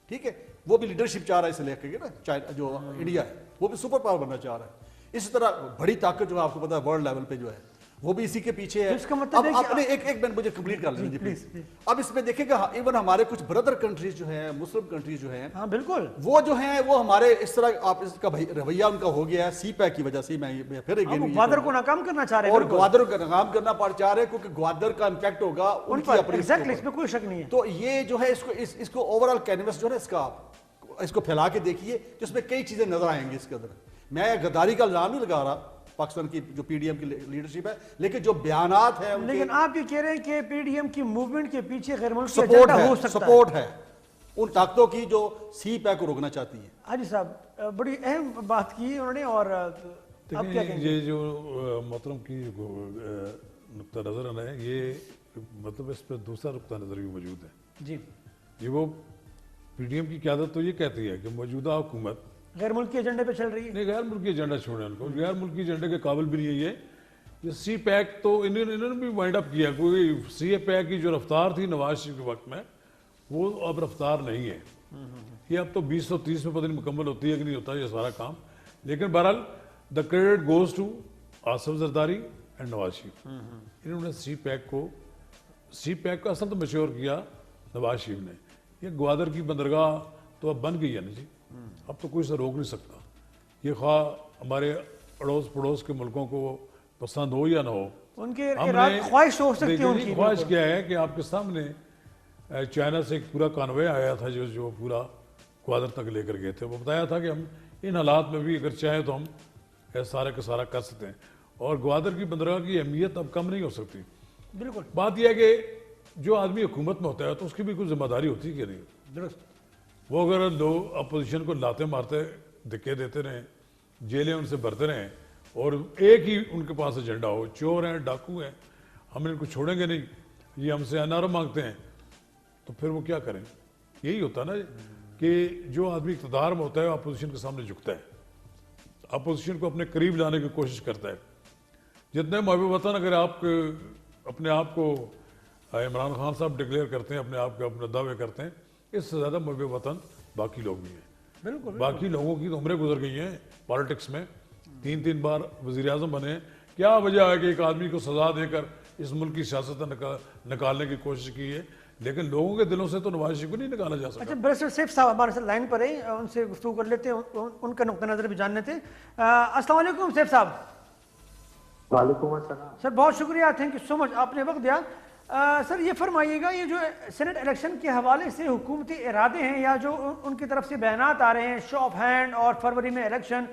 ٹھیک ہے، وہ بھی لیڈرشپ چاہ رہا ہے اسے لے کے نا چائنا جو انڈیا ہے وہ بھی سپر پاور بننا چاہ رہا ہے. اسی طرح بڑی طاقت جو ہے آپ کو پتا ہے ورلڈ لیول پہ جو ہے وہ بھی اسی کے پیچھے ہے. اب اپنے ایک منٹ مجھے کمپلیٹ کر لیں پلیز. اب اس میں دیکھیں گا ایون ہمارے کچھ بردر کنٹریز جو ہیں مسلم کنٹریز جو ہیں بالکل وہ جو ہیں وہ ہمارے اس طرح آپ اس کا رویہ ان کا ہو گیا ہے سی پیک کی وجہ سے. میں پھر گوادر کو ناکام کرنا چاہ رہے ہیں اور گوادر کو ناکام کرنا چاہ رہے ہیں کیونکہ گوادر کا امپیکٹ ہوگا ان کی اپنی. اس میں کوئی شک نہیں ہے. تو یہ جو ہے اس کو اوور آل کینوس جو ہے اس کو پھیلا کے دیکھیے جس میں کئی چیزیں نظر آئیں گی اس کے اندر. میں غداری کا الزام نہیں لگا رہا پاکستان کی جو پی ڈی ایم کی لیڈرشپ ہے، لیکن جو بیانات ہیں لیکن آپ یہ کہہ رہے ہیں کہ پی ڈی ایم کی موومنٹ کے پیچھے غیر ملکی ایجنڈا ہو سکتا ہے، سپورٹ ہے ان طاقتوں کی جو سی پیک کو روکنا چاہتی ہیں. حاجی صاحب بڑی اہم بات کی انہوں نے. اور اب کیا کہیں یہ جو محترم کی نقطہ نظر ہے یہ مطلب اس پہ دوسرا نقطہ نظر بھی موجود ہے. جی یہ وہ پی ڈی ایم کی قیادت تو یہ کہتی ہے کہ موجودہ حکومت غیر ملکی ایجنڈے پہ چل رہی ہے. نہیں غیر ملکی ایجنڈا چھوڑیں ان کو، غیر ملکی ایجنڈے کے قابل بھی نہیں ہے. یہ سی پیک تو انہوں نے بھی وائنڈ اپ کیا. کوئی سی پیک کی جو رفتار تھی نواز شریف کے وقت میں وہ اب رفتار نہیں ہے. یہ اب تو 2030 میں پتہ نہیں مکمل ہوتی ہے کہ نہیں ہوتا یہ سارا کام. لیکن بہرحال the credit goes to Asif Zardari and Nawaz Sharif. انہوں نے سی پیک کو اصل تو میچور کیا نواز شریف نے. یہ گوادر کی بندرگاہ تو اب بن گئی ہے نا جی, اب تو کوئی اسے روک نہیں سکتا. یہ خواہ ہمارے اڑوس پڑوس کے ملکوں کو پسند ہو یا نہ ہو, ان کے خواہش ہو سکتی ہے. ان کی خواہش کیا ہے کہ آپ کے سامنے چائنا سے ایک پورا کانوے آیا تھا جو پورا گوادر تک لے کر گئے تھے. وہ بتایا تھا کہ ہم ان حالات میں بھی اگر چاہیں تو ہم سارے کا سارا کر سکتے ہیں. اور گوادر کی بندرگاہ کی اہمیت اب کم نہیں ہو سکتی. بالکل. بات یہ ہے کہ جو آدمی حکومت میں ہوتا ہے تو اس کی بھی کوئی ذمہ داری ہوتی ہے کہ نہیں. درست. وہ اگر لوگ اپوزیشن کو لاتے مارتے دھکے دیتے رہیں, جیلیں ان سے بھرتے رہیں, اور ایک ہی ان کے پاس ایجنڈا ہو, چور ہیں, ڈاکو ہیں, ہم ان کو چھوڑیں گے نہیں, یہ ہم سے انار مانگتے ہیں, تو پھر وہ کیا کریں. یہی ہوتا نا کہ جو آدمی اقتدار میں ہوتا ہے وہ اپوزیشن کے سامنے جھکتا ہے, اپوزیشن کو اپنے قریب لانے کی کوشش کرتا ہے. جتنے محب وطن اگر آپ اپنے آپ کو عمران خان صاحب ڈکلیئر کرتے ہیں, اپنے آپ کے اپنے دعوے کرتے ہیں, اس سے زیادہ محب وطن باقی لوگ بھی ہیں. بالکل. باقی لوگوں کی تو عمریں گزر گئی ہیں پالیٹکس میں, 3 بار وزیر اعظم بنے ہیں. کیا وجہ ہے کہ ایک آدمی کو سزا دے کر اس ملک کی سیاست نکالنے کی کوشش کی ہے, لیکن لوگوں کے دلوں سے تو نواز شریف کو نہیں نکالا جا سکتا. اچھا, بیرسٹر سیف صاحب ہمارے ساتھ لائن پر ہیں, ان سے گفتگو کر لیتے ہیں, ان کا نقطہ نظر بھی جاننے تھے. السلام علیکم سیف صاحب. وعلیکم السلام سر, بہت شکریہ, تھینک یو سو مچ, آپ نے وقت دیا. سر یہ فرمائیے گا, یہ جو سینٹ الیکشن کے حوالے سے حکومتی ارادے ہیں یا جو ان کی طرف سے بیانات آ رہے ہیں, شو آف ہینڈ اور فروری میں الیکشن,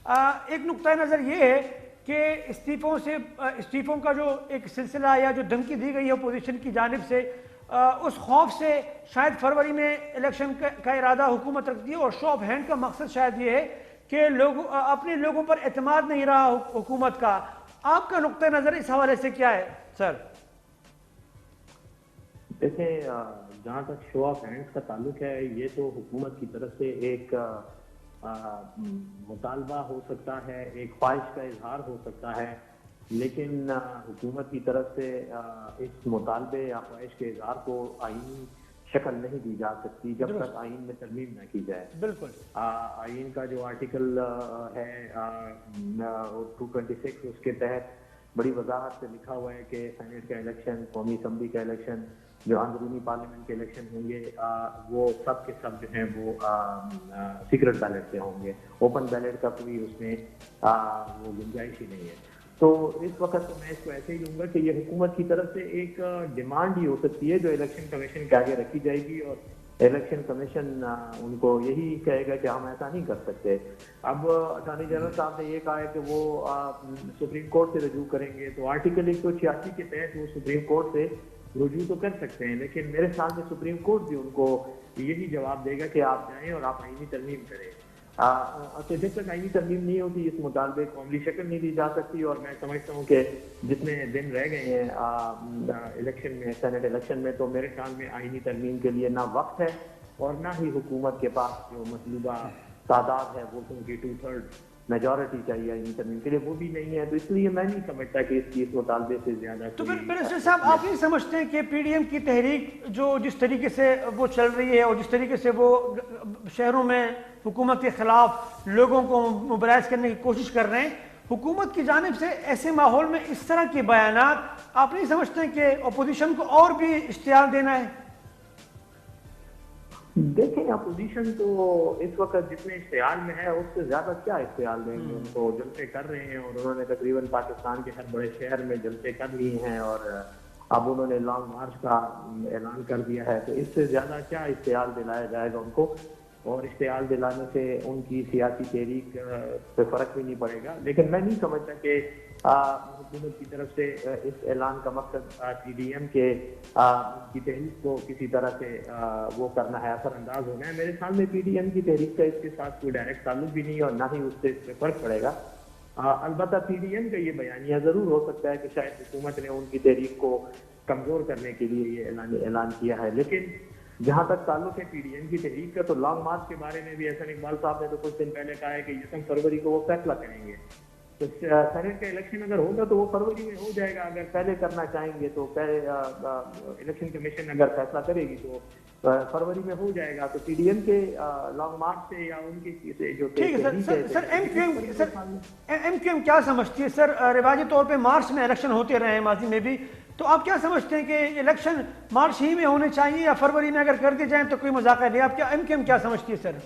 ایک نقطہ نظر یہ ہے کہ استعفوں کا جو ایک سلسلہ یا جو دھمکی دی گئی ہے اپوزیشن کی جانب سے, اس خوف سے شاید فروری میں الیکشن کا ارادہ حکومت رکھتی ہے, اور شو آف ہینڈ کا مقصد شاید یہ ہے کہ اپنے لوگوں پر اعتماد نہیں رہا حکومت کا. آپ کا نقطہ نظر اس حوالے سے کیا ہے سر؟ دیکھیں, جہاں تک شو آف ہینڈز کا تعلق ہے, یہ تو حکومت کی طرف سے ایک مطالبہ ہو سکتا ہے, ایک خواہش کا اظہار ہو سکتا ہے, لیکن حکومت کی طرف سے اس مطالبے یا خواہش کے اظہار کو آئینی شکل نہیں دی جا سکتی جب تک آئین میں ترمیم نہ کی جائے. بالکل. آئین کا جو آرٹیکل ہے 226, اس کے تحت بڑی وضاحت سے لکھا ہوا ہے کہ سینٹ کا الیکشن, قومی اسمبلی کا الیکشن, جو اندرونی پارلیمنٹ کے الیکشن ہوں گے, وہ سب کے سب جو ہیں وہ سیکرٹ بیلٹ سے ہوں گے. اوپن بیلٹ کا کوئی اس میں وہ گنجائش ہی نہیں ہے. تو اس وقت تو میں اس کو ایسے ہی لوں گا کہ یہ حکومت کی طرف سے ایک ڈیمانڈ ہی ہو سکتی ہے جو الیکشن کمیشن کے آگے رکھی جائے گی, اور الیکشن کمیشن ان کو یہی کہے گا کہ ہم ایسا نہیں کر سکتے. اب اٹارنی جنرل صاحب نے یہ کہا ہے کہ وہ سپریم کورٹ سے رجوع کریں گے, تو آرٹیکل 186 کے تحت وہ سپریم کورٹ سے رجوع تو کر سکتے ہیں, لیکن میرے خیال میں سپریم کورٹ بھی ان کو یہی جواب دے گا کہ آپ جائیں اور آپ آئینی ترمیم کریں. جب تک آئینی ترمیم نہیں ہوتی اس مطالبے کو عملی شکل نہیں دی جا سکتی. اور میں سمجھتا ہوں کہ جتنے دن رہ گئے ہیں الیکشن میں, سینٹ الیکشن میں, تو میرے خیال میں آئینی ترمیم کے لیے نہ وقت ہے اور نہ ہی حکومت کے پاس جو مطلوبہ تعداد ہے ووٹوں کی 2/3 میجورٹی چاہیے آئینی ترمیم کے لیے, وہ بھی نہیں ہے. تو اس لیے میں نہیں سمجھتا کہ اس مطالبے سے زیادہ. تو پھر منسٹر صاحب, آپ نہیں سمجھتے ہیں کہ پی ڈی ایم کی تحریک جو جس طریقے سے وہ چل رہی ہے اور جس طریقے سے وہ شہروں میں حکومت کے خلاف لوگوں کو موبلائز کرنے کی کوشش کر رہے ہیں, حکومت کی جانب سے ایسے ماحول میں اس طرح کے بیانات, آپ نہیں سمجھتے کہ اپوزیشن کو اور بھی اشتعال دینا ہے؟ دیکھیں, اپوزیشن تو اس وقت جتنے اشتعال میں ہے اس سے زیادہ کیا اشتعال دیں گے. ان کو جلسے کر رہے ہیں اور انہوں نے تقریباً پاکستان کے ہر بڑے شہر میں جلسے کر لیے ہیں, اور اب انہوں نے لانگ مارچ کا اعلان کر دیا ہے. تو اس سے زیادہ کیا اشتعال دلایا جائے گا ان کو, اور اشتعال دلانے سے ان کی سیاسی تحریک پہ فرق بھی نہیں پڑے گا. لیکن میں نہیں سمجھتا کہ حکومت کی طرف سے اس اعلان کا مقصد پی ڈی ایم کی تحریک کو کسی طرح سے وہ کرنا ہے, اثر انداز ہونا ہے. میرے خیال میں پی ڈی ایم کی تحریک کا اس کے ساتھ کوئی ڈائریکٹ تعلق بھی نہیں, اور نہ ہی اس سے اس پہ فرق پڑے گا. البتہ پی ڈی ایم کا یہ بیانیہ ضرور ہو سکتا ہے کہ شاید حکومت نے ان کی تحریک کو کمزور کرنے کے لیے یہ اعلان کیا ہے. لیکن جہاں تک تعلق ہے پی ڈی ایم کی تحریک کا, تو لانگ مارچ کے بارے میں بھی احسن اقبال صاحب نے تو کچھ دن پہلے کہا ہے کہ 1 فروری کو وہ فیصلہ کریں گے. تو سینٹ کا الیکشن اگر ہوگا تو وہ فروری میں ہو جائے گا. اگر پہلے کرنا چاہیں گے تو الیکشن کمیشن اگر فیصلہ کرے گی تو فروری میں ہو جائے گا تو پی ڈی ایم کے لانگ مارچ سے یا ان کی جو ٹھیک ہے سر ایم کیو ایم کیا سمجھتی ہے سر؟ رواجی طور پہ مارچ میں الیکشن ہوتے رہے ہیں ماضی میں بھی، تو آپ کیا سمجھتے ہیں کہ الیکشن مارچ ہی میں ہونے چاہیے یا فروری میں اگر کر دی جائیں تو کوئی مذاکرہ نہیں؟ آپ کیا ایم کیو ایم کیا سمجھتی ہے سر؟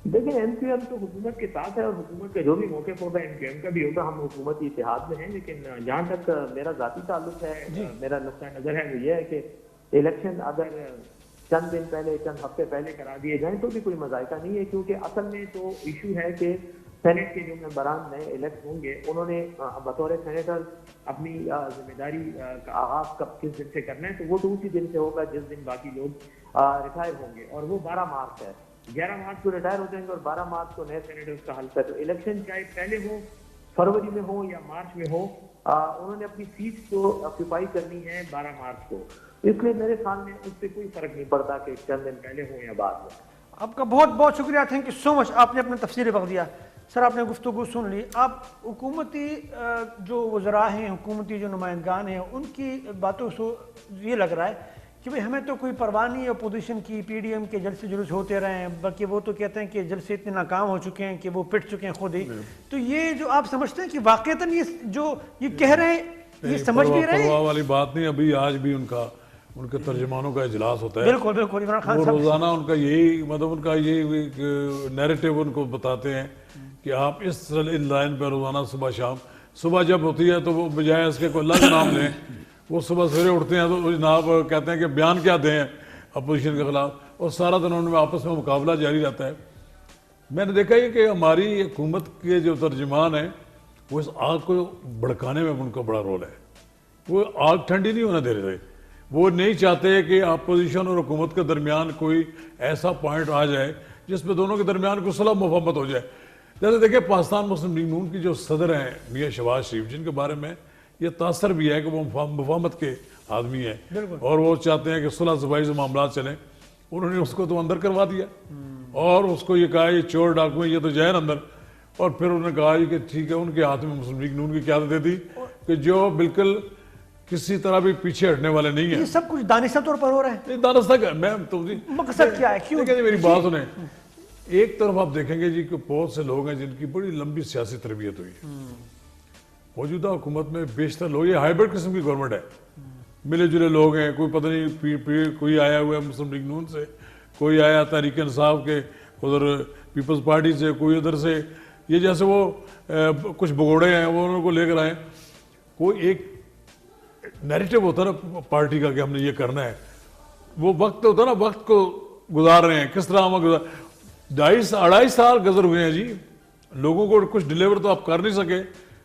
دیکھیں ایم کیو ایم تو حکومت کے ساتھ ہے اور حکومت کا جو بھی موقف ہوگا ایم کیو ایم کا بھی ہوگا، ہم حکومتی اتحاد میں ہیں، لیکن جہاں تک میرا ذاتی تعلق ہے، میرا نقطہ نظر ہے وہ یہ ہے کہ الیکشن اگر چند دن پہلے چند ہفتے پہلے کرا دیے جائیں تو بھی کوئی مذائقہ نہیں ہے، کیونکہ اصل میں تو ایشو ہے کہ سینٹ کے جو ممبران نئے الیکٹ ہوں گے انہوں نے بطور سینیٹر اپنی ذمہ داری کا آغاز کب کس دن سے کرنا ہے، تو وہ تو اسی دن سے ہوگا جس دن باقی لوگ ریٹائر ہوں گے، اور وہ 12 مارچ ہے۔ 11 مارچ کو ریٹائر ہو جائیں گے اور 12 مارچ کو نئے سینیٹرز کا حلقہ، تو الیکشن چاہے پہلے ہو، فروری میں ہو یا مارچ میں ہو، انہوں نے اپنی سیٹ کو آکوپائی کرنی ہے 12 مارچ کو، اس لیے میرے خیال میں اس سے کوئی فرق نہیں پڑتا کہ چند دن پہلے ہو یا بعد میں۔ آپ کا بہت بہت شکریہ، تھینک یو سو مچ، آپ نے اپنا تفصیلی وقت دیا۔ سر آپ نے گفتگو سن لی، آپ حکومتی جو وزراء ہیں، حکومتی جو نمائندگان ہیں، ان کی باتوں سے یہ لگ رہا ہے کہ بھئی ہمیں تو کوئی پرواہ نہیں ہے اپوزیشن کی، پی ڈی ایم کے جلسے جلوس ہوتے رہے ہیں، بلکہ وہ تو کہتے ہیں کہ جلسے اتنے ناکام ہو چکے ہیں کہ وہ پٹ چکے ہیں خود ہی۔ تو یہ جو آپ سمجھتے ہیں کہ واقعتاً یہ جو یہ کہہ رہے ہیں یہ سمجھ بھی رہے ہیں؟ پرواہ والی بات نہیں، ابھی آج بھی ان کے ترجمانوں کا اجلاس ہوتا ہے، بالکل بالکل، عمران خان وہ صاحب روزانہ ان کا یہی مطلب ان کا یہ نیریٹو ان کو بتاتے ہیں کہ آپ اس لائن پہ روزانہ صبح جب ہوتی ہے تو وہ بجائے اس کے کوئی الگ نام لیں، وہ صبح سویرے اٹھتے ہیں تو جناب کہتے ہیں کہ بیان کیا دیں اپوزیشن کے خلاف، اور سارا دن ان میں آپس میں مقابلہ جاری رہتا ہے۔ میں نے دیکھا یہ کہ ہماری حکومت کے جو ترجمان ہیں وہ اس آگ کو بھڑکانے میں ان کا بڑا رول ہے، وہ آگ ٹھنڈی نہیں ہونا دے رہے، وہ نہیں چاہتے کہ اپوزیشن اور حکومت کے درمیان کوئی ایسا پوائنٹ آ جائے جس پہ دونوں کے درمیان کوئی صلح مفاہمت ہو جائے۔ جیسے دیکھیں پاکستان مسلم لیگ نون کی جو صدر ہیں میاں شہباز شریف، جن کے بارے میں یہ تاثر بھی ہے کہ وہ مفاہمت کے آدمی ہیں اور وہ چاہتے ہیں کہ صلح صفائی سے معاملات چلیں، انہوں نے اس کو تو اندر کروا دیا اور اس کو یہ کہا یہ چور ڈاکو ہیں، یہ تو جائیں اندر، اور پھر انہوں نے کہا کہ ٹھیک ہے ان کے ہاتھ میں مسلم لیگ نون کی قیادت دے دی کہ جو بالکل کسی طرح بھی پیچھے ہٹنے والے نہیں ہیں۔ یہ سب کچھ دانستہ طور پر ہو رہا ہے؟ دانستہ میں تو مقصد کیا ہے؟ کیوں؟ میری بات سنیں، ایک طرف آپ دیکھیں گے جی کہ بہت سے لوگ ہیں جن کی بڑی لمبی سیاسی تربیت ہوئی ہے، موجودہ حکومت میں بیشتر لوگ، یہ ہائیبرڈ قسم کی گورنمنٹ ہے، ملے جلے لوگ ہیں، کوئی پتہ نہیں کوئی آیا ہوا ہے مسلم لیگ نون سے، کوئی آیا تحریک انصاف کے ادھر پیپلز پارٹی سے، کوئی ادھر سے، یہ جیسے وہ کچھ بگوڑے ہیں وہ انہوں کو لے کر آئے، کوئی ایک نیریٹو ہوتا ہے نا پارٹی کا کہ ہم نے یہ کرنا ہے، وہ وقت ہوتا ہے نا، وقت کو گزار رہے ہیں، کس طرح ہم گزار 2.5 سال گزر ہوئے ہیں جی، لوگوں کو کچھ ڈیلیور تو آپ کر نہیں سکے،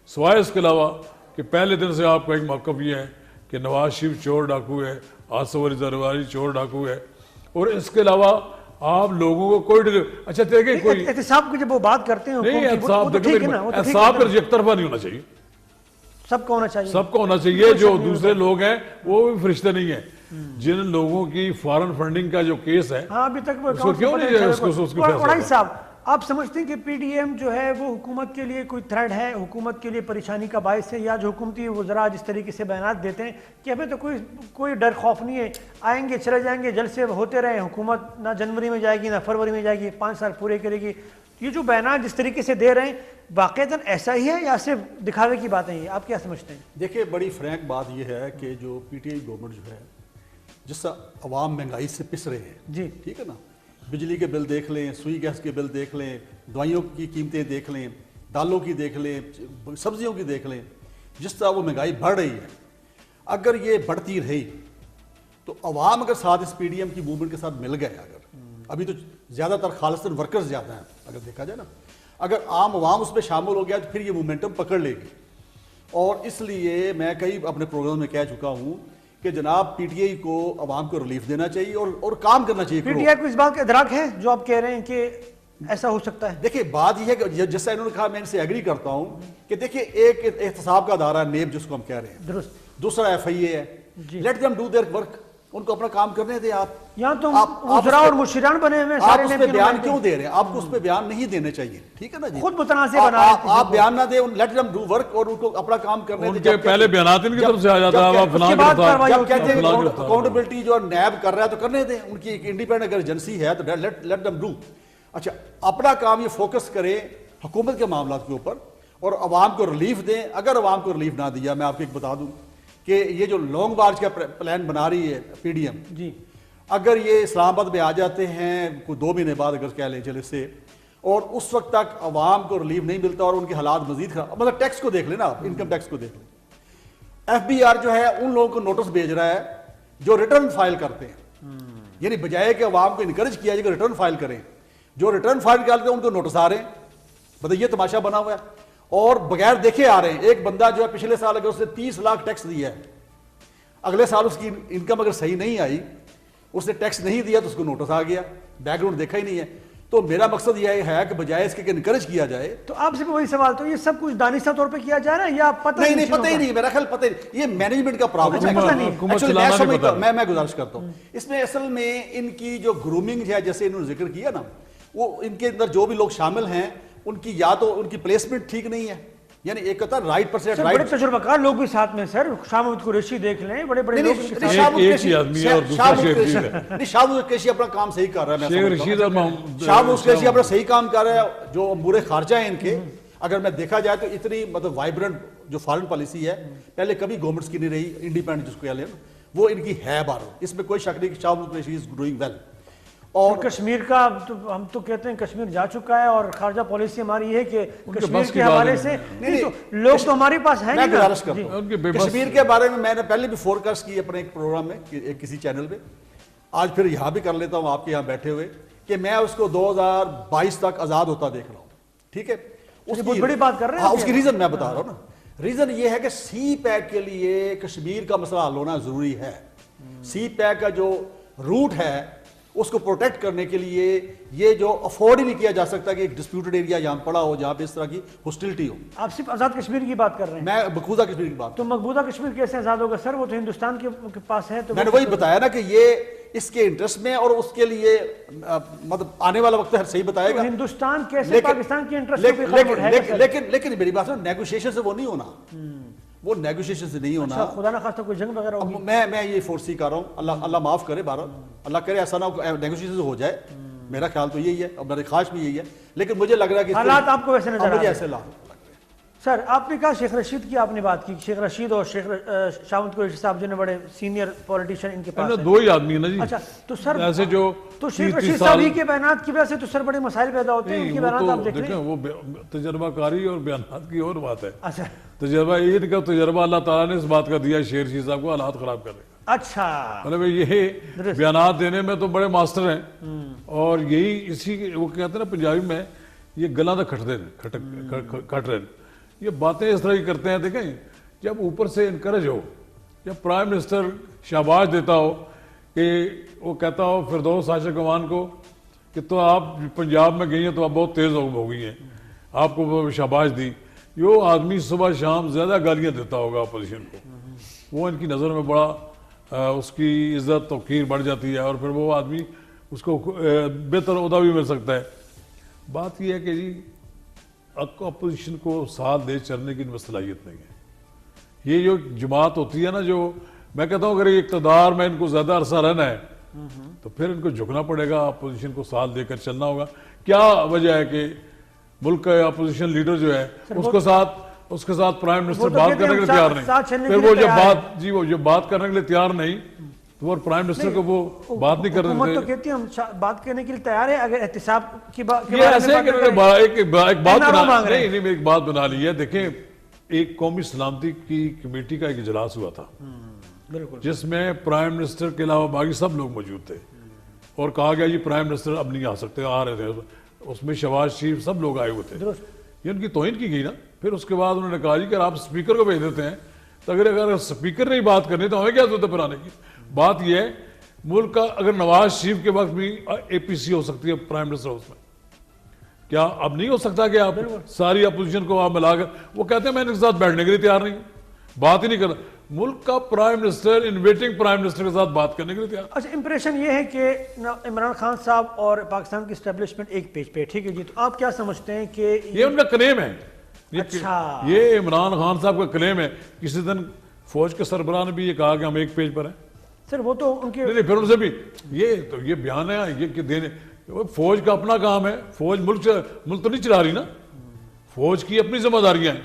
سوائے اس کے علاوہ کہ پہلے دن سے آپ کا ایک موقف یہ ہے کہ نواز شریف چور ڈاکو ہے، آصف علی زرداری چور ڈاکو ہے، اور اس کے علاوہ آپ لوگوں کو کوئی اچھا دیکھیں کوئی احتساب کی جب وہ بات کرتے ہیں نہیں، احتساب پھر ایک طرفہ نہیں ہونا چاہیے، سب کو ہونا چاہیے، سب کو ہونا چاہیے، جو دوسرے لوگ ہیں وہ بھی فرشتے نہیں ہیں، جن لوگوں کی فارن فنڈنگ کا جو کیس ہے ہاں ابھی تک وہ کیوں نہیں اس کو وڑائی صاحب آپ سمجھتے ہیں کہ پی ڈی ایم جو ہے وہ حکومت کے لیے کوئی تھریٹ ہے، حکومت کے لیے پریشانی کا باعث ہے، یا جو حکومتی وزراء جس طریقے سے بیانات دیتے ہیں کہ ہمیں تو کوئی ڈر خوف نہیں ہے، آئیں گے چلے جائیں گے، جلسے ہوتے رہے، حکومت نہ جنوری میں جائے گی نہ فروری میں جائے گی، 5 سال پورے کرے گی، یہ جو بیانات جس طریقے سے دے رہے ہیں واقعتاً ایسا ہی ہے یا صرف دکھاوے کی باتیں ہیں؟ آپ کیا سمجھتے ہیں؟ دیکھیں بڑی فرینک بات یہ ہے کہ جو پی ٹی آئی گورنمنٹ جو ہے جس سے عوام مہنگائی سے پس رہے ہیں جی ٹھیک ہے نا، بجلی کے بل دیکھ لیں، سوئی گیس کے بل دیکھ لیں، دوائیوں کی قیمتیں دیکھ لیں، دالوں کی دیکھ لیں، سبزیوں کی دیکھ لیں، جس طرح وہ مہنگائی بڑھ رہی ہے، اگر یہ بڑھتی رہی تو عوام اگر ساتھ اس پی ڈی ایم کی موومنٹ کے ساتھ مل گئے، اگر ابھی تو زیادہ تر خالصتاً ورکرز زیادہ ہیں اگر دیکھا جائے نا، اگر عام عوام اس میں شامل ہو گیا تو پھر یہ مومنٹم پکڑ لے گی، اور اس لیے میں کئی اپنے پروگرام میں کہہ چکا ہوں کہ جناب پی ٹی آئی کو عوام کو ریلیف دینا چاہیے اور کام کرنا چاہیے۔ پی ٹی آئی کو اس بات کا ادراک ہے جو آپ کہہ رہے ہیں کہ ایسا ہو سکتا ہے؟ دیکھیں بات یہ ہے کہ جیسا انہوں نے کہا میں ان سے ایگری کرتا ہوں کہ دیکھیں ایک احتساب کا ادارہ نیب جس کو ہم کہہ رہے ہیں، درست، دوسرا ایف آئی اے ہے، let them do their work, ان کو اپنا کام کرنے دیں. آپ یہاں تو وزراء اور مشیران بنے ہوئے آپ اس پہ بیان کیوں دے رہے ہیں؟ آپ کو اس پہ بیان نہیں دینے چاہیے, ٹھیک ہے نا جی. خود متنازع بنا رہے ہیں. آپ بیان نہ دیں, لیٹ دیم ڈو ورک, اور ان کو اپنا کام کرنے دیں. ان کے پہلے بیانات ان کی طرف سے آ جاتا ہے, فلاں جب کہتے ہیں اکاؤنٹیبلٹی جو نیب کر رہا ہے تو کرنے دیں, ان کی ایک انڈیپینڈنٹ اگر ایجنسی ہے تو لیٹ دیم ڈو. اچھا, اپنا کام یہ فوکس کریں حکومت کے معاملات کے اوپر اور عوام کو ریلیف دیں. اگر عوام کو ریلیف نہ دیا, میں آپ کو ایک بتا دوں کہ یہ جو لانگ مارچ کا پلان بنا رہی ہے پی ڈی ایم, جی اگر یہ اسلام آباد میں آ جاتے ہیں کوئی 2 مہینے بعد اگر کہہ لیں چلے سے, اور اس وقت تک عوام کو ریلیف نہیں ملتا اور ان کے حالات مزید خراب, مطلب ٹیکس کو دیکھ لیں نا آپ, انکم ٹیکس کو دیکھ لیں. ایف بی آر جو ہے ان لوگوں کو نوٹس بھیج رہا ہے جو ریٹرن فائل کرتے ہیں, یعنی بجائے کہ عوام کو انکریج کیا جائے کہ ریٹرن فائل کریں, جو ریٹرن فائل کرتے ہیں ان کو نوٹس آ رہے ہیں. مطلب یہ تماشا بنا ہوا ہے اور بغیر دیکھے آ رہے ہیں. ایک بندہ جو ہے پچھلے سال اگر اس نے 30 لاکھ ٹیکس دیا ہے, اگلے سال اس کی انکم اگر صحیح نہیں آئی, اس نے ٹیکس نہیں دیا تو اس کو نوٹس آ گیا, بیک گراؤنڈ دیکھا ہی نہیں ہے. تو میرا مقصد یہ ہے کہ بجائے اس کے انکریج کیا جائے. تو آپ سے وہی سوال, تو یہ سب کچھ دانستہ طور پہ کیا جا رہا ہے یا پتہ نہیں پتہ ہی نہیں, میرا خیال پتہ ہی نہیں, یہ مینجمنٹ کا پرابلم ہے. میں گزارش کرتا ہوں, اس میں اصل میں ان کی جو گرومنگ ہے, جیسے انہوں نے ذکر کیا نا, وہ ان کے اندر جو بھی لوگ شامل ہیں ان کی یا تو ان کی پلیسمنٹ ٹھیک نہیں ہے, یعنی ایک ہوتا ہے رائٹ پرسنٹ رائٹ. بڑے تجربہ کار لوگ بھی ساتھ میں سر, شاہ محمود قریشی دیکھ لیں, بڑے بڑے لوگ. ایک ہی آدمی ہے اور دوسرا شیخ رشید ہے. نہیں, شاہ محمود قریشی اپنا کام صحیح کر رہا ہے. شیخ رشید اور شاہ محمود قریشی اپنا صحیح کام کر رہا ہے. جو امور خارجہ ہیں ان کے, اگر میں دیکھا جائے تو اتنی مطلب وائبرنٹ جو فارن پالیسی ہے پہلے کبھی گورنمنٹس کی نہیں رہی, انڈیپینڈنٹ جس کو کہہ لیں, وہ ان کی ہے بارو. اس میں کوئی شک نہیں کہ Shah Mahmood Qureshi is doing well. اور کشمیر کا ہم تو کہتے ہیں کشمیر جا چکا ہے, اور خارجہ پالیسی ہماری یہ ہے کہ کشمیر کے حوالے سے لوگ تو ہمارے پاس ہیں. میں گزارش کرتا ہوں کشمیر کے بارے میں نے پہلے بھی فورکاسٹ کی اپنے ایک پروگرام میں کسی چینل پہ, آج پھر یہاں بھی کر لیتا ہوں آپ کے یہاں بیٹھے ہوئے, کہ میں اس کو 2022 تک آزاد ہوتا دیکھ رہا ہوں. ٹھیک ہے, بہت بڑی بات کر رہے ہیں. اس کی ریزن میں بتا رہا ہوں نا. ریزن یہ ہے کہ سی پیک کے لیے کشمیر کا مسئلہ حل ہونا ضروری ہے. سی پیک کا جو روٹ ہے اس کو پروٹیکٹ کرنے کے لیے یہ جو افورڈ ہی نہیں کیا جا سکتا کہ ایک ڈسپیوٹڈ ایریا یہاں پڑا ہو جہاں پہ اس طرح کی ہاسٹیلٹی ہو. آپ صرف آزاد کشمیر کی بات کر رہے ہیں, میں مقبوضہ کشمیر کی بات. تو مقبوضہ کشمیر کیسے آزاد ہوگا سر, وہ تو ہندوستان کے پاس ہے. تو میں نے وہی بتایا نا کہ یہ اس کے انٹرسٹ میں, اور اس کے لیے مطلب آنے والا وقت صحیح بتائے گا. ہندوستان کیسے پاکستان کے انٹرسٹ, لیکن میری بات سن, نیگوشیشن سے وہ نہیں ہونا, وہ نیگوشیشن سے نہیں ہونا. خدا نہ خواستہ کوئی جنگ وغیرہ ہوگی. میں یہ فورسی کر رہا ہوں, اللہ معاف کرے بہرحال, اللہ کرے ایسا نہ نیگوشیشن سے ہو جائے. میرا خیال تو یہی ہے, اور میری خواہش بھی یہی ہے, لیکن مجھے لگ رہا ہے کہ حالات آپ کو ویسے نظر آ رہے ہیں. سر آپ نے کہا شیخ رشید کی آپ نے بات کی, شیخ رشید اور شیخ شاہ محمود قریشی صاحب جو نے بڑے سینئر پولیٹیشین ان کے پاس دو ہی آدمی ہیں نا جی. اچھا, تو سر ایسے جو تو شیخ رشید صاحب ہی کے بیانات کی وجہ سے تو سر بڑے مسائل پیدا ہوتے ہیں. ان کے بیانات آپ دیکھ لیں, وہ تجربہ کاری اور بیانات کی اور بات ہے. اچھا, تجربہ عید کا تجربہ اللہ تعالیٰ نے اس بات کا دیا شیخ رشید صاحب کو حالات خراب کرنے کا. اچھا, مطلب یہ بیانات دینے میں تو بڑے ماسٹر ہیں, اور یہی اسی وہ کہتے ہیں نا پنجابی میں, یہ گلا تو کھٹ رہے ہیں. یہ باتیں اس طرح کی کرتے ہیں. دیکھیں, جب اوپر سے انکریج ہو, جب پرائم منسٹر شاباش دیتا ہو, کہ وہ کہتا ہو فردوس عاشق گمان کو کہ تو آپ پنجاب میں گئی ہیں تو آپ بہت تیز ہو گئی ہیں, آپ کو شاباش دی. یہ آدمی صبح شام زیادہ گالیاں دیتا ہوگا اپوزیشن کو, وہ ان کی نظر میں بڑا اس کی عزت توقیر بڑھ جاتی ہے, اور پھر وہ آدمی اس کو بہتر عہدہ بھی مل سکتا ہے. بات یہ ہے کہ جی اپوزیشن کو ساتھ دے چلنے کی صلاحیت نہیں ہے. یہ جو جماعت ہوتی ہے نا, جو میں کہتا ہوں اگر یہ اقتدار میں ان کو زیادہ عرصہ رہنا ہے تو پھر ان کو جھکنا پڑے گا, اپوزیشن کو ساتھ دے کر چلنا ہوگا. کیا وجہ ہے کہ ملک کا اپوزیشن لیڈر جو ہے اس کے ساتھ پرائم منسٹر بات کرنے کے لیے تیار نہیں, پھر وہ جو بات کرنے کے لیے تیار نہیں, تو اور پرائم منسٹر کو وہ بات نہیں کر رہے. حکومت تو کہتی ہے ہم بات کرنے کے لیے تیار ہے, اگر احتساب کی بات یہ ایسے ہے کہ ایک بات بنا لی ہے. دیکھیں, ایک قومی سلامتی کی کمیٹی کا ایک اجلاس ہوا تھا جس میں پرائم منسٹر کے علاوہ باقی سب لوگ موجود تھے, اور کہا گیا یہ پرائم منسٹر اب نہیں آ سکتے, آ رہے تھے. اس میں شہباز شریف سب لوگ آئے ہوئے تھے. یہ ان کی توہین کی گئی نا. پھر اس کے بعد انہوں نے کہا جی کہ آپ اسپیکر کو بھیج دیتے ہیں, تو اگر اسپیکر نے بات کرنی تو ہمیں کیا ضرورت ہے پھر آنے کی. بات یہ ہے, ملک کا اگر نواز شریف کے وقت بھی اے پی سی ہو سکتی ہے پرائم منسٹر ہاؤس میں, کیا اب نہیں ہو سکتا کہ آپ ساری اپوزیشن کو آپ ملا کر, وہ کہتے ہیں میں ان کے ساتھ بیٹھنے کے لیے تیار نہیں ہوں, بات ہی نہیں کرتا. ملک کا پرائم منسٹر انویٹنگ پرائم منسٹر کے ساتھ بات کرنے کے لیے تیار. اچھا امپریشن یہ ہے کہ عمران خان صاحب اور پاکستان کی اسٹیبلشمنٹ ایک پیج پہ, ٹھیک ہے جی, تو آپ کیا سمجھتے ہیں کہ یہ ان کا کلیم ہے, اچھا یہ عمران خان صاحب کا کلیم ہے. کسی دن فوج کے سربراہ نے بھی یہ کہا کہ ہم ایک پیج پر ہیں. سر وہ تو ان کے نہیں پھر ان سے بھی یہ بیان ہے یہ کہ دینے, فوج کا اپنا کام ہے, فوج ملک تو نہیں چلا رہی نا, فوج کی اپنی ذمہ داریاں ہیں.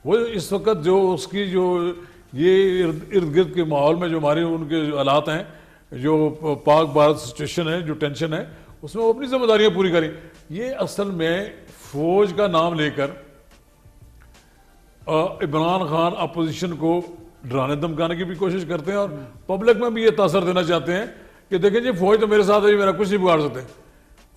وہ اس وقت جو اس کی جو یہ ارد گرد کے ماحول میں جو ہماری ان کے حالات ہیں, جو پاک بھارت سچویشن ہے, جو ٹینشن ہے, اس میں وہ اپنی ذمہ داریاں پوری کریں. یہ اصل میں فوج کا نام لے کر عمران خان اپوزیشن کو ڈرانے دھمکانے کی بھی کوشش کرتے ہیں اور پبلک میں بھی یہ تاثر دینا چاہتے ہیں کہ دیکھیں جی فوج تو میرے ساتھ ہے, میرا کچھ نہیں بگاڑ سکتے.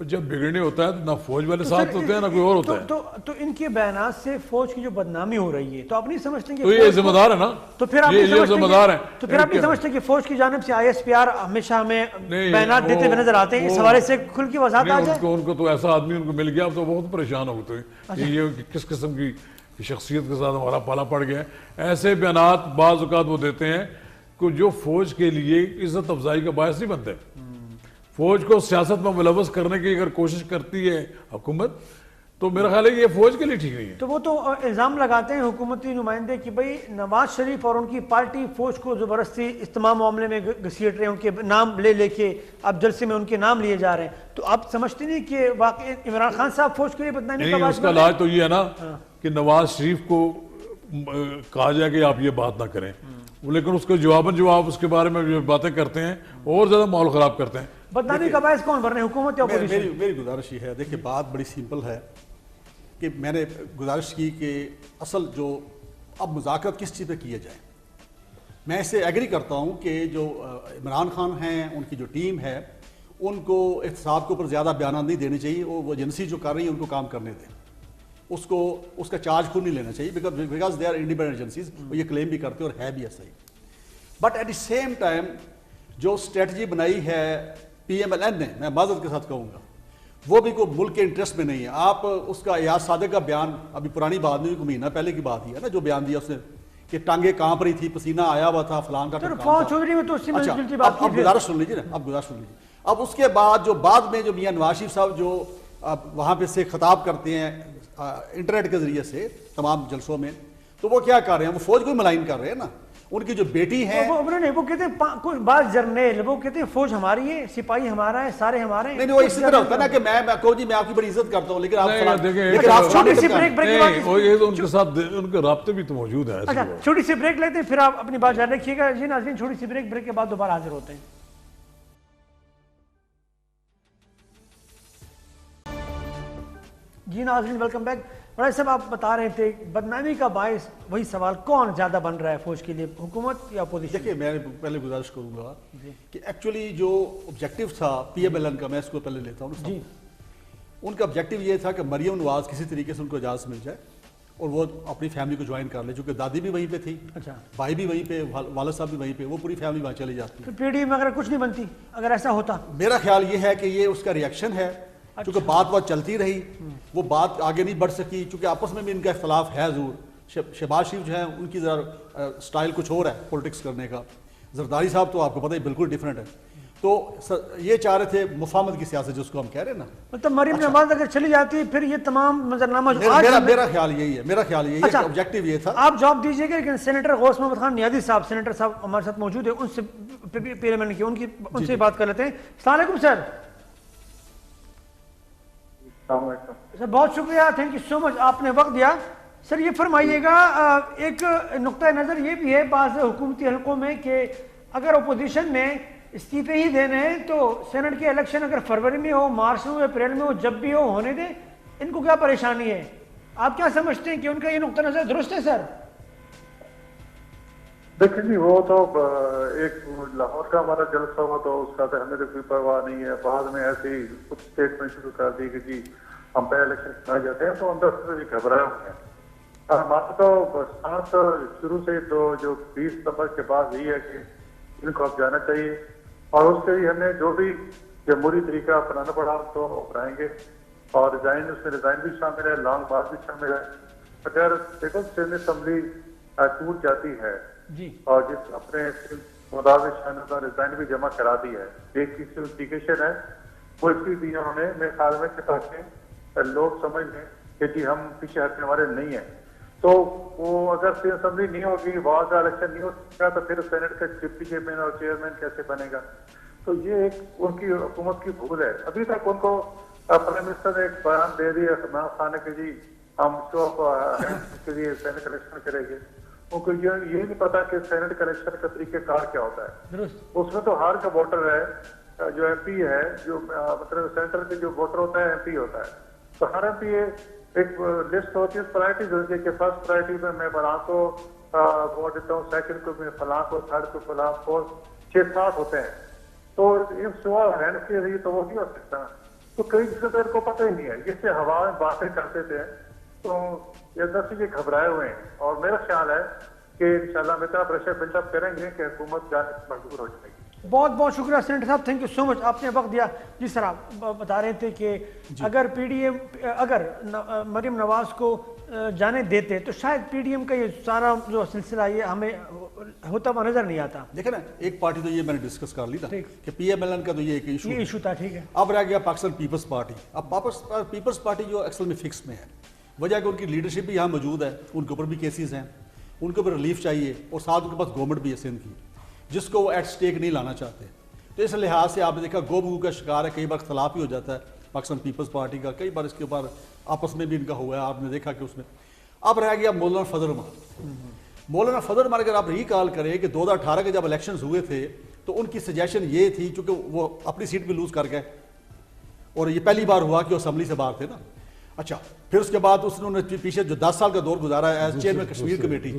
جب بگڑنے ہوتا ہے تو نہ فوج والے ساتھ ہوتے ہیں نہ کوئی اور ہوتا ہے. تو ان کے بیانات سے فوج کی جو بدنامی ہو رہی ہے, تو آپ نہیں سمجھتے کہ تو یہ ذمہ دار ہے نا, تو پھر آپ یہ ذمہ دار ہیں. تو پھر آپ نہیں سمجھتے کہ فوج کی جانب سے ISPR ہمیشہ ہمیں بیانات دیتے ہوئے نظر آتے ہیں, اس حوالے سے کھل کی وضاحت آ جائے. ان کو تو ایسا آدمی ان کو مل گیا, اب تو بہت پریشان ہو گئے کہ یہ کس قسم کی شخصیت کے ساتھ ہمارا پالا پڑ گیا ہے. ایسے بیانات بعض اوقات وہ دیتے ہیں کہ جو فوج کے لیے عزت افزائی کا باعث نہیں بنتے. فوج کو سیاست میں ملوث کرنے کی اگر کوشش کرتی ہے حکومت تو میرا خیال ہے یہ فوج کے لیے ٹھیک نہیں ہے. تو وہ تو الزام لگاتے ہیں حکومتی نمائندے کہ بھئی نواز شریف اور ان کی پارٹی فوج کو زبردستی اس تمام معاملے میں گھسیٹ رہے ہیں, ان کے نام لے کے اب جلسے میں ان کے نام لیے جا رہے ہیں. تو آپ سمجھتے نہیں کہ واقعی عمران خان صاحب فوج کے لیے بدنامی کا باعث اس کا علاج تو یہ ہے نا کہ نواز شریف کو کہا جائے کہ آپ یہ بات نہ کریں, لیکن اس کو جواب اس کے بارے میں جو باتیں کرتے ہیں اور زیادہ ماحول خراب کرتے ہیں. بدنامی کا باعث کون بن رہے ہیں, حکومت یا اپوزیشن؟ میری گزارش یہ ہے, دیکھیں بات بڑی سمپل ہے کہ میں نے گزارش کی کہ اصل جو اب مذاکرات کس چیز پہ کیے جائیں. میں اس سے ایگری کرتا ہوں کہ جو عمران خان ہیں, ان کی جو ٹیم ہے, ان کو احتساب کے اوپر زیادہ بیانات نہیں دینے چاہیے. وہ ایجنسی جو کر رہی ہیں ان کو کام کرنے دیں, اس کا چارج خود نہیں لینا چاہیے because they are independent agencies. وہ یہ کلیم بھی کرتے اور ہے بھی ایسا ہی. But at the same time جو اسٹریٹجی بنائی ہے PMLN نے, میں معذرت کے ساتھ کہوں گا, وہ بھی کوئی ملک کے انٹرسٹ میں نہیں ہے. آپ اس کا ایاز صادق کا بیان ابھی پرانی بات نہیں, کوئی مہینہ پہلے کی بات ہی ہے نا, جو بیان دیا اس نے کہ ٹانگیں کانپ رہی تھی, پسینہ آیا ہوا تھا, فلان کا اب گزارش سن لیجیے نا, اب اس کے بعد جو میاں نواز شریف صاحب جو وہاں پہ سے خطاب کرتے ہیں انٹرنیٹ کے ذریعے سے تمام جلسوں میں, تو وہ کیا کر رہے ہیں, وہ فوج کو ملائن کر رہے ہیں نا. ان کی جو بیٹی ہے وہ کہتے ہیں کچھ بعض جرنیل وہ کہتے ہیں فوج ہماری ہے, سپاہی ہمارا ہے, سارے ہمارے ہیں. نہیں وہ اسی طرح ہوتا ہے نا کہ میں کہوں جی میں آپ کی بڑی عزت کرتا ہوں لیکن آپ چھوٹی سی بریک ان کے ساتھ ان کے رابطے بھی تو موجود ہیں. اچھا چھوٹی سی بریک لیتے ہیں, پھر آپ اپنی بات جاری رکھیے گا. جی ناظرین چھوٹی سی بریک کے بعد دوبارہ حاضر ہوتے ہیں. جی ناظرین ویلکم بیک. بڑا صاحب آپ بتا رہے تھے بدنامی کا باعث وہی سوال کون زیادہ بن رہا ہے فوج کے لیے, حکومت یا اپوزیشن؟ دیکھیے میں پہلے گزارش کروں گا کہ ایکچولی جو آبجیکٹیو تھا PMLN کا, میں اس کو پہلے لیتا ہوں جی, ان کا آبجیکٹیو یہ تھا کہ مریم نواز کسی طریقے سے ان کو اجازت مل جائے اور وہ اپنی فیملی کو جوائن کر لے, چونکہ دادی بھی وہیں پہ تھی, بھائی بھی وہیں پہ, والد صاحب بھی وہیں پہ, وہ پوری فیملی وہاں چلی جاتی. PDM میں اگر کچھ نہیں بنتی اگر ایسا ہوتا, میرا خیال یہ ہے کہ یہ اس کا ریئیکشن ہے, چونکہ بات چلتی رہی, وہ بات آگے نہیں بڑھ سکی, چونکہ آپس میں بھی ان کا اختلاف ہے ضرور. شہباز شریف جو ہیں ان کی ذرا سٹائل کچھ اور ہے پولیٹکس کرنے کا, زرداری صاحب تو آپ کو پتہ ہے بالکل ڈیفرنٹ ہے. تو یہ چاہ رہے تھے مفاہمت کی سیاست جس کو ہم کہہ رہے ہیں نا, مطلب مریم نواز اگر چلی جاتی پھر یہ تمام منظرنامہ میرا خیال یہی ہے, آبجیکٹیو یہ تھا. آپ جواب دیجئے گا, لیکن سینیٹر غوث محمد خان نیازی صاحب, سینیٹر صاحب ہمارے ساتھ موجود ہیں, ان سے PMLN کی ان سے بات کر لیتے ہیں. السلام علیکم سر. سر بہت شکریہ, تھینک یو سو مچ, آپ نے وقت دیا. سر یہ فرمائیے گا, ایک نقطہ نظر یہ بھی ہے بعض حکومتی حلقوں میں کہ اگر اپوزیشن میں استعفے ہی دینے ہیں تو سینٹ کے الیکشن اگر فروری میں ہو, مارچ میں ہو, اپریل میں ہو, جب بھی ہو ہونے دیں, ان کو کیا پریشانی ہے؟ آپ کیا سمجھتے ہیں کہ ان کا یہ نقطہ نظر درست ہے سر؟ دیکھیں جی وہ تو ایک لاہور کا ہمارا جلسہ ہوا تو اس کا تو ہمیں تو کوئی پرواہ نہیں ہے. بعد میں ایسے ہی کچھ اسٹیٹمنٹ شروع کر دی کہ جی ہم پہ الیکشن آ جاتے ہیں, تو اندر سے بھی گھبرائے ہوئے ہیں. ہمارا تو ساتھ شروع سے تو جو 20 ستمبر کے بعد یہی ہے کہ ان کو اب جانا چاہیے, اور اس کے لیے ہمیں جو بھی جمہوری طریقہ اپنانا پڑا تو اپنائیں گے. اور ریزائن, اس میں ریزائن بھی شامل ہے, لانگ مارچ بھی شامل ہے. اگر پیپلز اسمبلی ٹوٹ جاتی ہے جی اور جس اپنے مطابق شاہنامہ ریزائن بھی جمع کرا دی ہے. ایک کی سرٹیفکیشن ہے وہ اس لیے دی انہوں نے میرے خیال میں کہ تاکہ لوگ سمجھ لیں کہ جی ہم پیچھے ہٹنے والے نہیں ہیں. تو وہ اگر سی اسمبلی نہیں ہوگی, وہاں کا الیکشن نہیں ہوگا, تو پھر سینٹ کا ڈپٹی چیئرمین اور چیئرمین کیسے بنے گا؟ تو یہ ایک ان کی حکومت کی بھول ہے. ابھی تک ان کو پرائم منسٹر نے ایک بیان دے دیا عمران خان نے کہ جی ہم کے لیے سینٹ الیکشن کریں گے. ان کو یہ نہیں پتا کہ سینٹ کا الیکشن کا طریقہ کار کیا ہوتا ہے. اس میں تو ہر کا ووٹر ہے جو ایم پی ہے, جو مطلب سینٹر کے جو ووٹر ہوتا ہے ایم پی ہوتا ہے. تو ہر ایم پی ایک لسٹ ہوتی ہے, پرائرٹیز ہوتی ہے کہ فرسٹ پرائرٹی میں فلاں کو ووٹ دیتا ہوں, سیکنڈ کو میں فلاں کو, تھرڈ کو فلاں کو, 6-7 ہوتے ہیں. تو یہ سوال رہنے کے لیے تو وہ نہیں ہو سکتا. تو کئی چیزیں تو ان کو پتہ ہی نہیں ہے, جس سے ہوا میں باتیں کرتے تھے. تو یہ اندر سے یہ گھبرائے ہوئے ہیں, اور میرا خیال ہے کہ انشاءاللہ ہم اتنا پریشر بلڈ اپ کریں گے کہ حکومت جانے سے مجبور ہو جائے گی. بہت بہت شکریہ سینیٹر صاحب, تھینک یو سو مچ, آپ نے وقت دیا. جی سر, آپ بتا رہے تھے کہ اگر پی ڈی ایم اگر مریم نواز کو جانے دیتے تو شاید پی ڈی ایم کا یہ سارا جو سلسلہ یہ ہمیں ہوتا ہوا نظر نہیں آتا. دیکھیں نا, ایک پارٹی تو یہ میں نے ڈسکس کر لی تھا کہ پی ایم ایل این کا تو یہ ایک ایشو تھا, ٹھیک ہے. اب رہ گیا پاکستان پیپلز پارٹی. اب پیپلز پارٹی جو اصل میں فکس میں ہے, وجہ کہ ان کی لیڈرشپ بھی یہاں موجود ہے, ان کے اوپر بھی کیسز ہیں, ان کے اوپر ریلیف چاہیے, اور ساتھ ان کے پاس گورنمنٹ بھی ہے سندھ کی جس کو وہ ایٹ سٹیک نہیں لانا چاہتے. تو اس لحاظ سے آپ نے دیکھا گو بگو کا شکار ہے, کئی بار اختلاف ہی ہو جاتا ہے پاکستان پیپلز پارٹی کا, کئی بار اس کے اوپر آپس میں بھی ان کا ہوا ہے, آپ نے دیکھا کہ اس میں. اب رہ گیا مولانا فضل الرحمان. مولانا فضل الرحمان اگر آپ ریکال کریں کہ 2018 کے جب الیکشنز ہوئے تھے تو ان کی سجیشن یہ تھی, چونکہ وہ اپنی سیٹ بھی لوز کر گئے اور یہ پہلی بار ہوا کہ وہ اسمبلی سے باہر تھے نا. اچھا, پھر اس کے بعد اس نے پیچھے جو 10 سال کا دور گزارا ہے ایز چیئرمین کشمیر کمیٹی.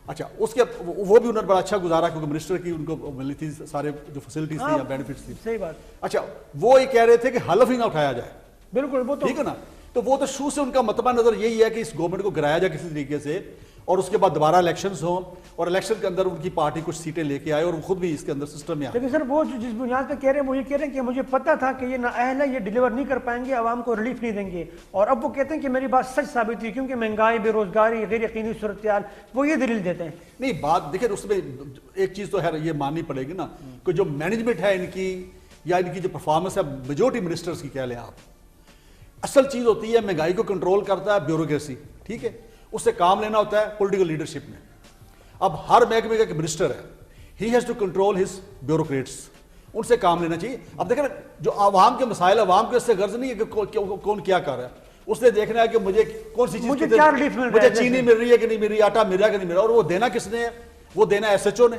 اچھا, اس کے وہ بھی انہوں نے بڑا اچھا گزارا کیونکہ منسٹر کی ان کو ملی تھی سارے جو فیسلٹیز تھی یا بینیفٹس تھی. صحیح بات. اچھا, وہ یہ کہہ رہے تھے کہ حلف ہی نہ اٹھایا جائے. بالکل, وہ تو ٹھیک ہے نا. تو وہ تو شروع سے ان کا مطمع نظر یہی ہے کہ اس گورنمنٹ کو گرایا جائے کسی طریقے سے, اور اس کے بعد دوبارہ الیکشنز ہوں, اور الیکشن کے اندر ان کی پارٹی کچھ سیٹیں لے کے آئے, اور وہ خود بھی اس کے اندر سسٹم میں آئے. لیکن سر وہ جس بنیاد پہ کہہ رہے ہیں وہ یہ کہہ رہے ہیں کہ مجھے پتا تھا کہ یہ نااہل ہے, یہ ڈیلیور نہیں کر پائیں گے, عوام کو ریلیف نہیں دیں گے, اور اب وہ کہتے ہیں کہ میری بات سچ ثابت ہوئی کیونکہ مہنگائی, بے روزگاری, غیر یقینی صورتحال, وہ یہ دلیل دیتے ہیں. نہیں بات دیکھیں, اس میں ایک چیز تو ہے یہ ماننی پڑے گی نا کہ جو مینجمنٹ ہے ان کی یا ان کی جو پرفارمنس ہے میجورٹی منسٹرز کی کہہ لیں آپ, اصل چیز ہوتی ہے مہنگائی کو کنٹرول کرتا ہے بیوروکریسی. ٹھیک ہے, اس سے کام لینا ہوتا ہے پولیٹیکل لیڈرشپ میں. اب ہر محکمے کا ایک منسٹر ہے, he has to control his bureaucrats, ان سے کام لینا چاہیے. اب دیکھیں جو عوام کے مسائل, عوام کو اس سے غرض نہیں ہے کہ کون کیا کر رہا ہے, اس نے دیکھنا ہے کہ مجھے کون سی چیز, مجھے چینی مل رہی ہے کہ نہیں مل رہی, آٹا مل رہا ہے کہ نہیں مل رہا, اور وہ دینا کس نے ہے؟ وہ دینا ایس ایچ او نے,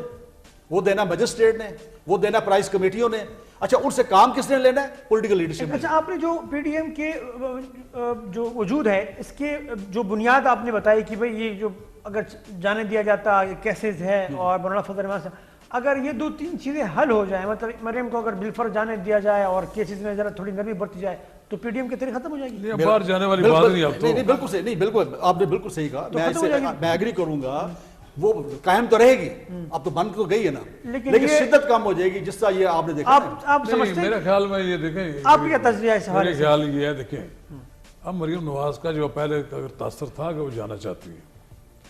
وہ دینا مجسٹریٹ نے, وہ دینا پرائز کمیٹیوں نے. اچھا, ان سے کام کس نے لینا ہے؟ Political leadership. اچھا, آپ نے جو پی ڈی ایم کے جو وجود ہے اس کے جو بنیاد آپ نے بتائی کہ بھئی یہ جو اگر جانے دیا جاتا کیسز ہے, اور مولانا فضل الرحمان سے اگر یہ 2-3 چیزیں حل ہو جائیں, مطلب مریم کو اگر بالفرض جانے دیا جائے اور کیسز میں ذرا تھوڑی نرمی برتی جائے, تو پی ڈی ایم کی تاریخ ختم ہو جائے گی. باہر جانے والی بات نہیں. آپ نہیں بالکل صحیح, نہیں بالکل آپ نے بالکل صحیح کہا, میں ایگری کروں گا, وہ قائم تو رہے گی, اب تو بند تو گئی ہے نا, لیکن شدت کم ہو جائے گی جس طرح یہ آپ نے دیکھا. آپ سمجھتے ہیں, میرا خیال میں یہ دیکھیں, آپ کیا تجزیہ ہے اس حوالے سے؟ میرا خیال یہ ہے, دیکھیں اب مریم نواز کا جو پہلے اگر تاثر تھا کہ وہ جانا چاہتی ہے,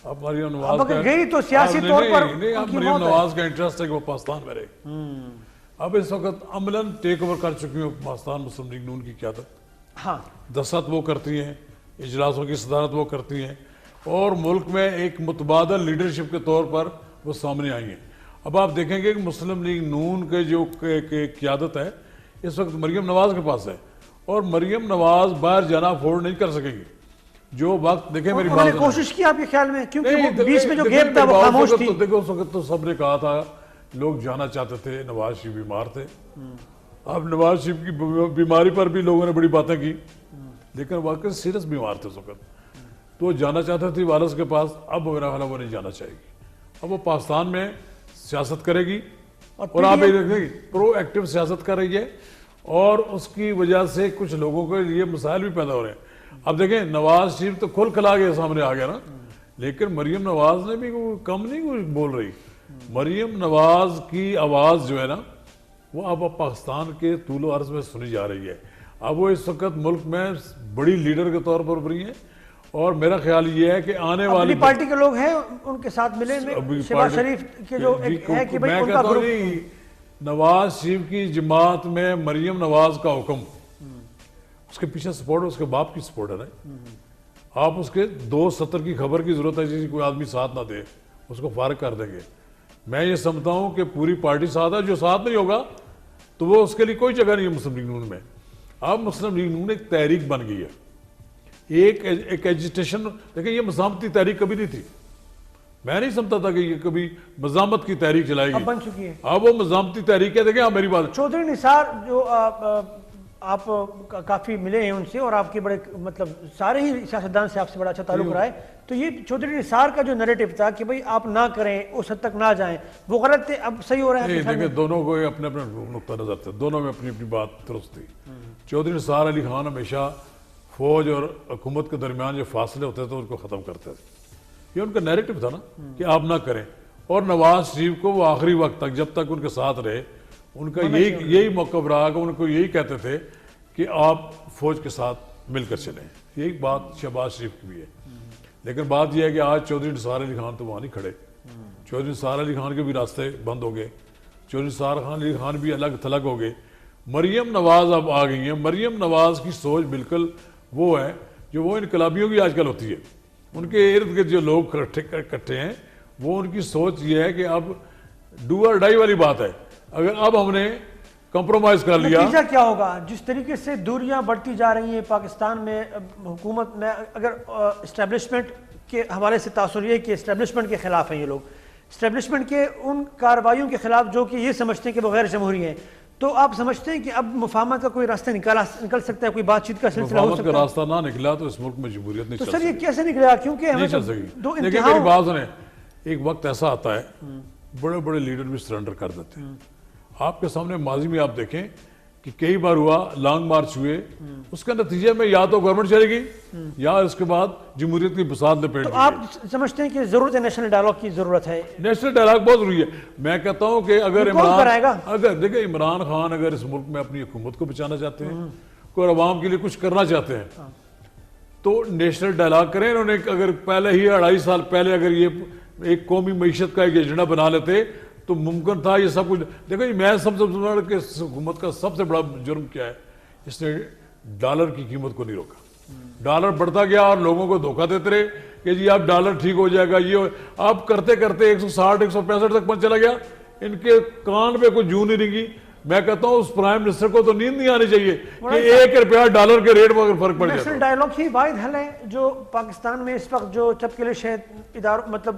اب مریم نواز کا گئی تو سیاسی طور پر اب مریم نواز کا انٹرسٹ ہے کہ وہ پاکستان میں رہے. اب اس وقت عملاً ٹیک اوور کر چکی ہوں پاکستان مسلم لیگ نون کی قیادت. ہاں, دستخط وہ کرتی ہیں, اجلاسوں کی صدارت وہ کرتی ہیں, اور ملک میں ایک متبادل لیڈرشپ کے طور پر وہ سامنے آئی ہیں. اب آپ دیکھیں گے کہ مسلم لیگ نون کے جو قیادت ہے اس وقت مریم نواز کے پاس ہے, اور مریم نواز باہر جانا افورڈ نہیں کر سکے گی. جو وقت دیکھیں میری بات, کوشش کی آپ کے خیال میں, کیونکہ وہ بیچ میں جو گیپ تھا وہ خاموش تھی. دیکھو اس وقت تو سب نے کہا تھا, لوگ جانا چاہتے تھے, نواز شریف بیمار تھے. اب نواز شریف کی بیماری پر بھی لوگوں نے بڑی باتیں کی, لیکن واقعی سیریس بیمار تھے اس وقت, تو جانا چاہتے تھے والد کے پاس. اب میرا خیال وہ نہیں جانا چاہے گی. اب وہ پاکستان میں سیاست کرے گی, اور آپ یہ دیکھیں گے پرو ایکٹیو سیاست کر رہی ہے, اور اس کی وجہ سے کچھ لوگوں کے لیے مسائل بھی پیدا ہو رہے ہیں. اب دیکھیں نواز شریف تو کھل کھلا کے سامنے آ گیا نا, لیکن مریم نواز نے بھی کم نہیں بول رہی. مریم نواز کی آواز جو ہے نا وہ اب پاکستان کے طول و عرض میں سنی جا رہی ہے. اب وہ اس وقت ملک میں بڑی لیڈر کے طور پر ابھری ہیں, اور میرا خیال یہ ہے کہ آنے والی پارٹی کے لوگ ہیں ان کے ساتھ ملے شہباز شریف کے جو ہے کہ بھائی ان کا گروپ نواز شریف کی جماعت میں مریم نواز کا حکم، اس کے پیچھے سپورٹ اس کے باپ کی سپورٹ ہے نا. آپ اس کے 2 سطر کی خبر کی ضرورت ہے جس کوئی آدمی ساتھ نہ دے اس کو فارغ کر دیں گے. میں یہ سمجھتا ہوں کہ پوری پارٹی ساتھ ہے، جو ساتھ نہیں ہوگا تو وہ اس کے لیے کوئی جگہ نہیں ہے مسلم لیگ نون میں. اب مسلم لیگ نون ایک تحریک بن گئی ہے، ایک ایجیٹیشن. دیکھیں یہ مزاحمتی تحریک کبھی نہیں تھی، میں نہیں سمجھتا تھا کہ یہ کبھی مزاحمت کی تحریک چلائے گی، بن چکی ہے. اب وہ مزاحمتی تحریک ہے. دیکھیں آپ میری بات، چودھری نثار جو آپ کافی ملے ہیں ان سے اور آپ کے بڑے مطلب سارے ہی سیاستدان سے آپ سے بڑا اچھا تعلق رہا ہے، تو یہ چودھری نثار کا جو نریٹو تھا کہ بھئی آپ نہ کریں اس حد تک نہ جائیں، وہ غلط تھے، اب صحیح ہو رہا ہے؟ دیکھیں دونوں کو اپنے اپنے نقطہ نظر تھے، دونوں میں اپنی اپنی بات درست تھی. چودھری نثار علی خان ہمیشہ فوج اور حکومت کے درمیان جو فاصلے ہوتے تھے ان کو ختم کرتے تھے. یہ ان کا نیریٹو تھا نا کہ آپ نہ کریں. اور نواز شریف کو وہ آخری وقت تک جب تک ان کے ساتھ رہے ان کا یہی موقف رہا کہ ان کو یہی کہتے تھے کہ آپ فوج کے ساتھ مل کر چلیں. یہی بات شہباز شریف کی بھی ہے. لیکن بات یہ ہے کہ آج چودھری نثار علی خان تو وہاں نہیں کھڑے. چودھری نثار علی خان کے بھی راستے بند ہو گئے، چودھری نثار علی خان بھی الگ تھلگ ہو گئے. مریم نواز اب آ گئی ہیں. مریم نواز کی سوچ بالکل وہ ہے جو وہ انقلابیوں کی آج کل ہوتی ہے. ان کے ارد گرد جو لوگ اکٹھے ہیں وہ ان کی سوچ یہ ہے کہ اب ڈو اور ڈائی والی بات ہے. اگر اب ہم نے کمپرومائز کر لیا، نتیجہ کیا ہوگا؟ جس طریقے سے دوریاں بڑھتی جا رہی ہیں پاکستان میں حکومت میں، اگر اسٹیبلشمنٹ کے حوالے سے تاثر یہ کہ اسٹیبلشمنٹ کے خلاف ہیں یہ لوگ، اسٹیبلشمنٹ کے ان کارروائیوں کے خلاف جو کہ یہ سمجھتے ہیں کہ وہ غیر جمہوری ہیں، تو آپ سمجھتے ہیں کہ اب مفاہمت کا کوئی راستہ نکل سکتا ہے، کوئی بات چیت کا سلسلہ ہو سکتا ہے؟ مفاہمت کا راستہ نہ نکلا تو اس ملک میں جمہوریت نہیں چل سکتی. تو سر یہ کیسے نکلا؟ کیونکہ نہیں چل سکتی. لیکن میری بات سنیں، ایک وقت ایسا آتا ہے بڑے بڑے لیڈر بھی سرنڈر کر دیتے ہیں. آپ کے سامنے ماضی میں آپ دیکھیں کہ کئی بار ہوا لانگ مارچ ہوئے، اس کا نتیجے میں یا تو گورنمنٹ چلے گی یا اس کے بعد جمہوریت کی بساط لپیٹ دی. تو آپ سمجھتے ہیں کہ ضرورت ہے نیشنل ڈائلاگ کی ضرورت ہے؟ نیشنل ڈائلاگ بہت ضروری ہے. میں کہتا ہوں کہ اگر دیکھیں عمران خان اگر اس ملک میں اپنی حکومت کو بچانا چاہتے ہیں، کوئی عوام کے لیے کچھ کرنا چاہتے ہیں تو نیشنل ڈائلاگ کریں. انہوں نے اگر پہلے ہی 2.5 سال پہلے اگر یہ ایک قومی معیشت کا ایک ایجنڈا بنا لیتے تو ممکن تھا یہ سب کچھ. دیکھو جی میں سب سے بڑا کہ حکومت کا سب سے بڑا جرم کیا ہے، اس نے ڈالر کی قیمت کو نہیں روکا. ڈالر بڑھتا گیا اور لوگوں کو دھوکہ دیتے رہے کہ جی اب ڈالر ٹھیک ہو جائے گا. یہ اب کرتے کرتے 160 165 تک پہنچ چلا گیا. ان کے کان پہ کوئی جوں نہیں رنگی. میں کہتا ہوں اس پرائم منسٹر کو تو نیند نہیں آنی چاہیے کہ 1 روپیہ ڈالر کے ریٹ میں اگر فرق پڑ جائے. نیشنل ڈائلاگ ہی واحد حل ہے جو پاکستان میں اس وقت جو چپکلش ہے اداروں مطلب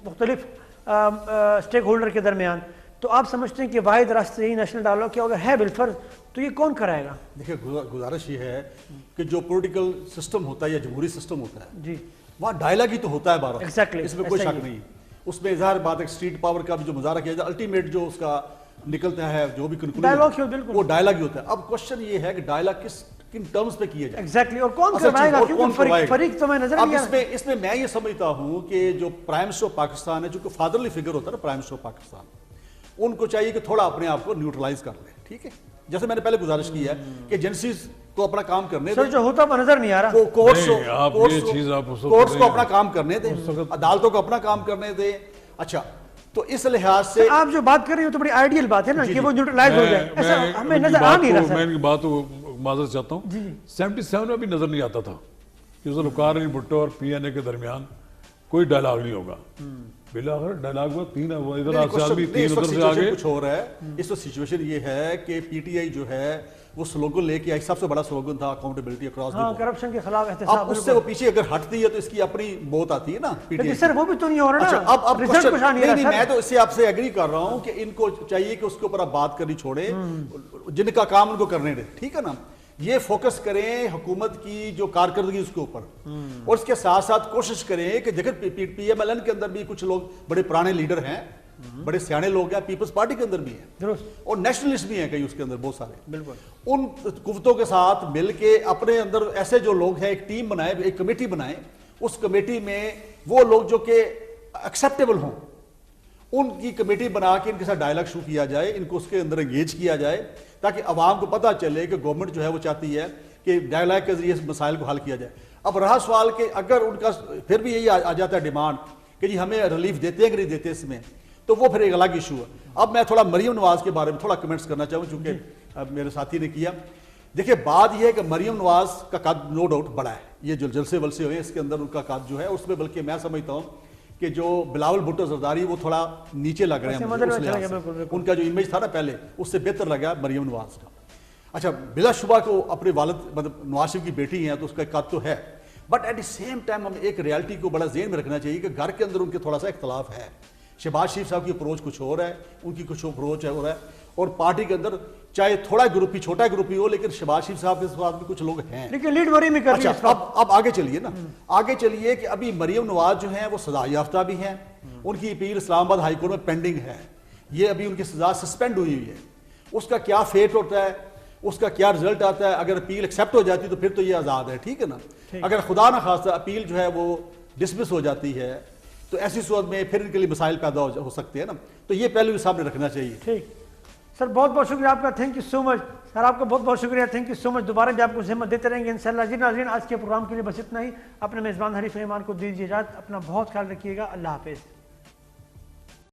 مختلف اسٹیک ہولڈر کے درمیان، تو آپ سمجھتے ہیں کہ واحد راستہ یہی نیشنل ڈائلاگ کیا ہوگا؟ ہے بالفرض تو یہ کون کرائے گا؟ دیکھیں گزارش یہ ہے کہ جو پولیٹیکل سسٹم ہوتا ہے یا جمہوری سسٹم ہوتا ہے جی وہاں ڈائلاگ ہی تو ہوتا ہے بارہ. اس میں کوئی شک نہیں. ہے. اس میں اظہار بات ہے اسٹریٹ پاور کا بھی جو مظاہرہ کیا جاتا ہے الٹیمیٹ جو اس کا نکلتا ہے جو بھی کنکلوژن وہ ڈائلاگ ہی ہوتا ہے. اب کوشچن یہ ہے کہ ڈائلاگ کن ٹرمز پہ کیا جائے ایگزیکٹلی اور کون کروائے گا کیونکہ فریق تو میں نظر نہیں آ رہا. اس میں یہ سمجھتا ہوں کہ جو پرائم منسٹر آف پاکستان ہے جو کہ فادرلی فگر ہوتا ہے نا پرائم منسٹر آف پاکستان، ان کو چاہیے کہ تھوڑا اپنے آپ کو نیوٹرلائز کر لیں. ٹھیک ہے جیسے میں نے پہلے گزارش کی ہے کہ ایجنسیز کو اپنا کام کرنے دیں. جو ہوتا وہ نظر نہیں آ رہا. کورٹس کو اپنا کام کرنے دیں، عدالتوں کو اپنا کام کرنے دیں. اچھا تو اس لحاظ سے آپ جو بات کر رہے ہو تو بڑی آئیڈیل بات ہے نا کہ وہ نیوٹرلائز ہو جائے. ایسا ہمیں نظر آ نہیں رہا. میں ان کی بات کو معذرت چاہتا ہوں. 77 میں بھی نظر نہیں آتا تھا کہ ذوالفقار علی بھٹو اور پی این اے کے درمیان کوئی ڈائلاگ نہیں ہوگا. بالآخر ڈائلاگ ہوا 3 ادھر سے آدمی 3 ادھر سے آگے. کچھ ہو رہا ہے اس وقت سچویشن یہ ہے کہ پی ٹی آئی جو ہے وہ سلوگن لے کے آئی. سب سے بڑا سلوگن تھا accountability across the board, corruption کے خلاف احتساب. اب اس سے وہ پیچھے اگر ہٹتی ہے تو اس کی اپنی موت آتی ہے نا پی ٹی آئی. سر وہ بھی تو نہیں ہو رہا نا. اب نہیں میں تو اس سے آپ سے ایگری کر رہا ہوں کہ ان کو چاہیے کہ اس کے اوپر آپ بات کرنی چھوڑیں، جن کا کام ان کو کرنے دیں. ٹھیک ہے نا، یہ فوکس کریں حکومت کی جو کارکردگی اس کے اوپر، اور اس کے ساتھ ساتھ کوشش کریں کہ دیکھیں پی ایم ایل این کے اندر بھی کچھ لوگ بڑے پرانے لیڈر ہیں، بڑے سیانے لوگ ہیں، پیپلز پارٹی کے اندر بھی ہیں اور نیشنلسٹ بھی ہیں کئی اس کے اندر بہت سارے. بالکل ان قوتوں کے ساتھ مل کے اپنے اندر ایسے جو لوگ ہیں ایک ٹیم بنائیں، ایک کمیٹی بنائیں. اس کمیٹی میں وہ لوگ جو کہ ایکسیپٹیبل ہوں ان کی کمیٹی بنا کے ان کے ساتھ ڈائلاگ شروع کیا جائے، ان کو اس کے اندر انگیج کیا جائے تاکہ عوام کو پتہ چلے کہ گورنمنٹ جو ہے وہ چاہتی ہے کہ ڈائلاگ کے ذریعے اس مسائل کو حل کیا جائے. اب رہا سوال کہ اگر ان کا پھر بھی یہی آ جاتا ہے ڈیمانڈ کہ جی ہمیں ریلیف دیتے ہیں کہ نہیں دیتے اس میں، تو وہ پھر ایک الگ ایشو ہے۔ اب میں تھوڑا مریم نواز کے بارے میں تھوڑا کمنٹس کرنا چاہوں چونکہ میرے ساتھی نے کیا۔ دیکھیں بات یہ ہے کہ مریم نواز کا قد نو ڈاؤٹ بڑا ہے، یہ جو جلسے ولسے ہوئے اس کے اندر ان کا قد جو ہے اس میں بلکہ میں سمجھتا ہوں کہ جو بلاول بھٹو زرداری وہ تھوڑا نیچے لگ رہے ہیں مجھے اس لحاظ سے، ان کا جو امیج تھا نا پہلے اس سے بہتر لگا مریم نواز کا۔ اچھا بلا شبہ کو اپنے والد مطلب نواز شریف کی بیٹی ہیں تو اس کا قد تو ہے، but at the same time ہم ایک ریالٹی کو بڑا ذہن میں رکھنا چاہیے کہ گھر کے اندر ان کے تھوڑا سا اختلاف ہے۔ شہباز شریف صاحب کی اپروچ کچھ اور ہے، ان کی کچھ اپروچ ہے اور ہے، اور پارٹی کے اندر چاہے تھوڑا گروپ ہی چھوٹا گروپ ہی ہو لیکن شہباز شریف صاحب کے ساتھ بھی کچھ لوگ ہیں، لیکن لیڈ وری میں کر رہی ہے۔ اچھا اب آگے چلیے نا، آگے چلیے کہ ابھی مریم نواز جو ہیں وہ سزا یافتہ بھی ہیں، ان کی اپیل اسلام آباد ہائی کورٹ میں پینڈنگ ہے، یہ ابھی ان کی سزا سسپینڈ ہوئی ہوئی ہے، اس کا کیا فیٹ ہوتا ہے، اس کا کیا رزلٹ آتا ہے، اگر اپیل ایکسیپٹ ہو جاتی تو پھر تو یہ آزاد ہے، ٹھیک ہے نا۔ اگر خدا نہ خواستہ اپیل جو ہے وہ ڈسمس ہو جاتی ہے تو ایسی صورت میں پھر ان کے لیے مسائل پیدا ہو سکتے ہیں نا، تو یہ پہلو سامنے رکھنا چاہیے۔ ٹھیک سر، بہت بہت شکریہ آپ کا، تھینک یو سو مچ سر، آپ کا بہت بہت شکریہ، تھینک یو سو مچ، دوبارہ بھی آپ کو زحمت دیتے رہیں گے انشاءاللہ۔ جی ناظرین، آج کے پروگرام کے لیے بس اتنا ہی، اپنے میزبان حریف رحمان کو دیجیے اجازت، اپنا بہت خیال رکھیے گا، اللہ حافظ۔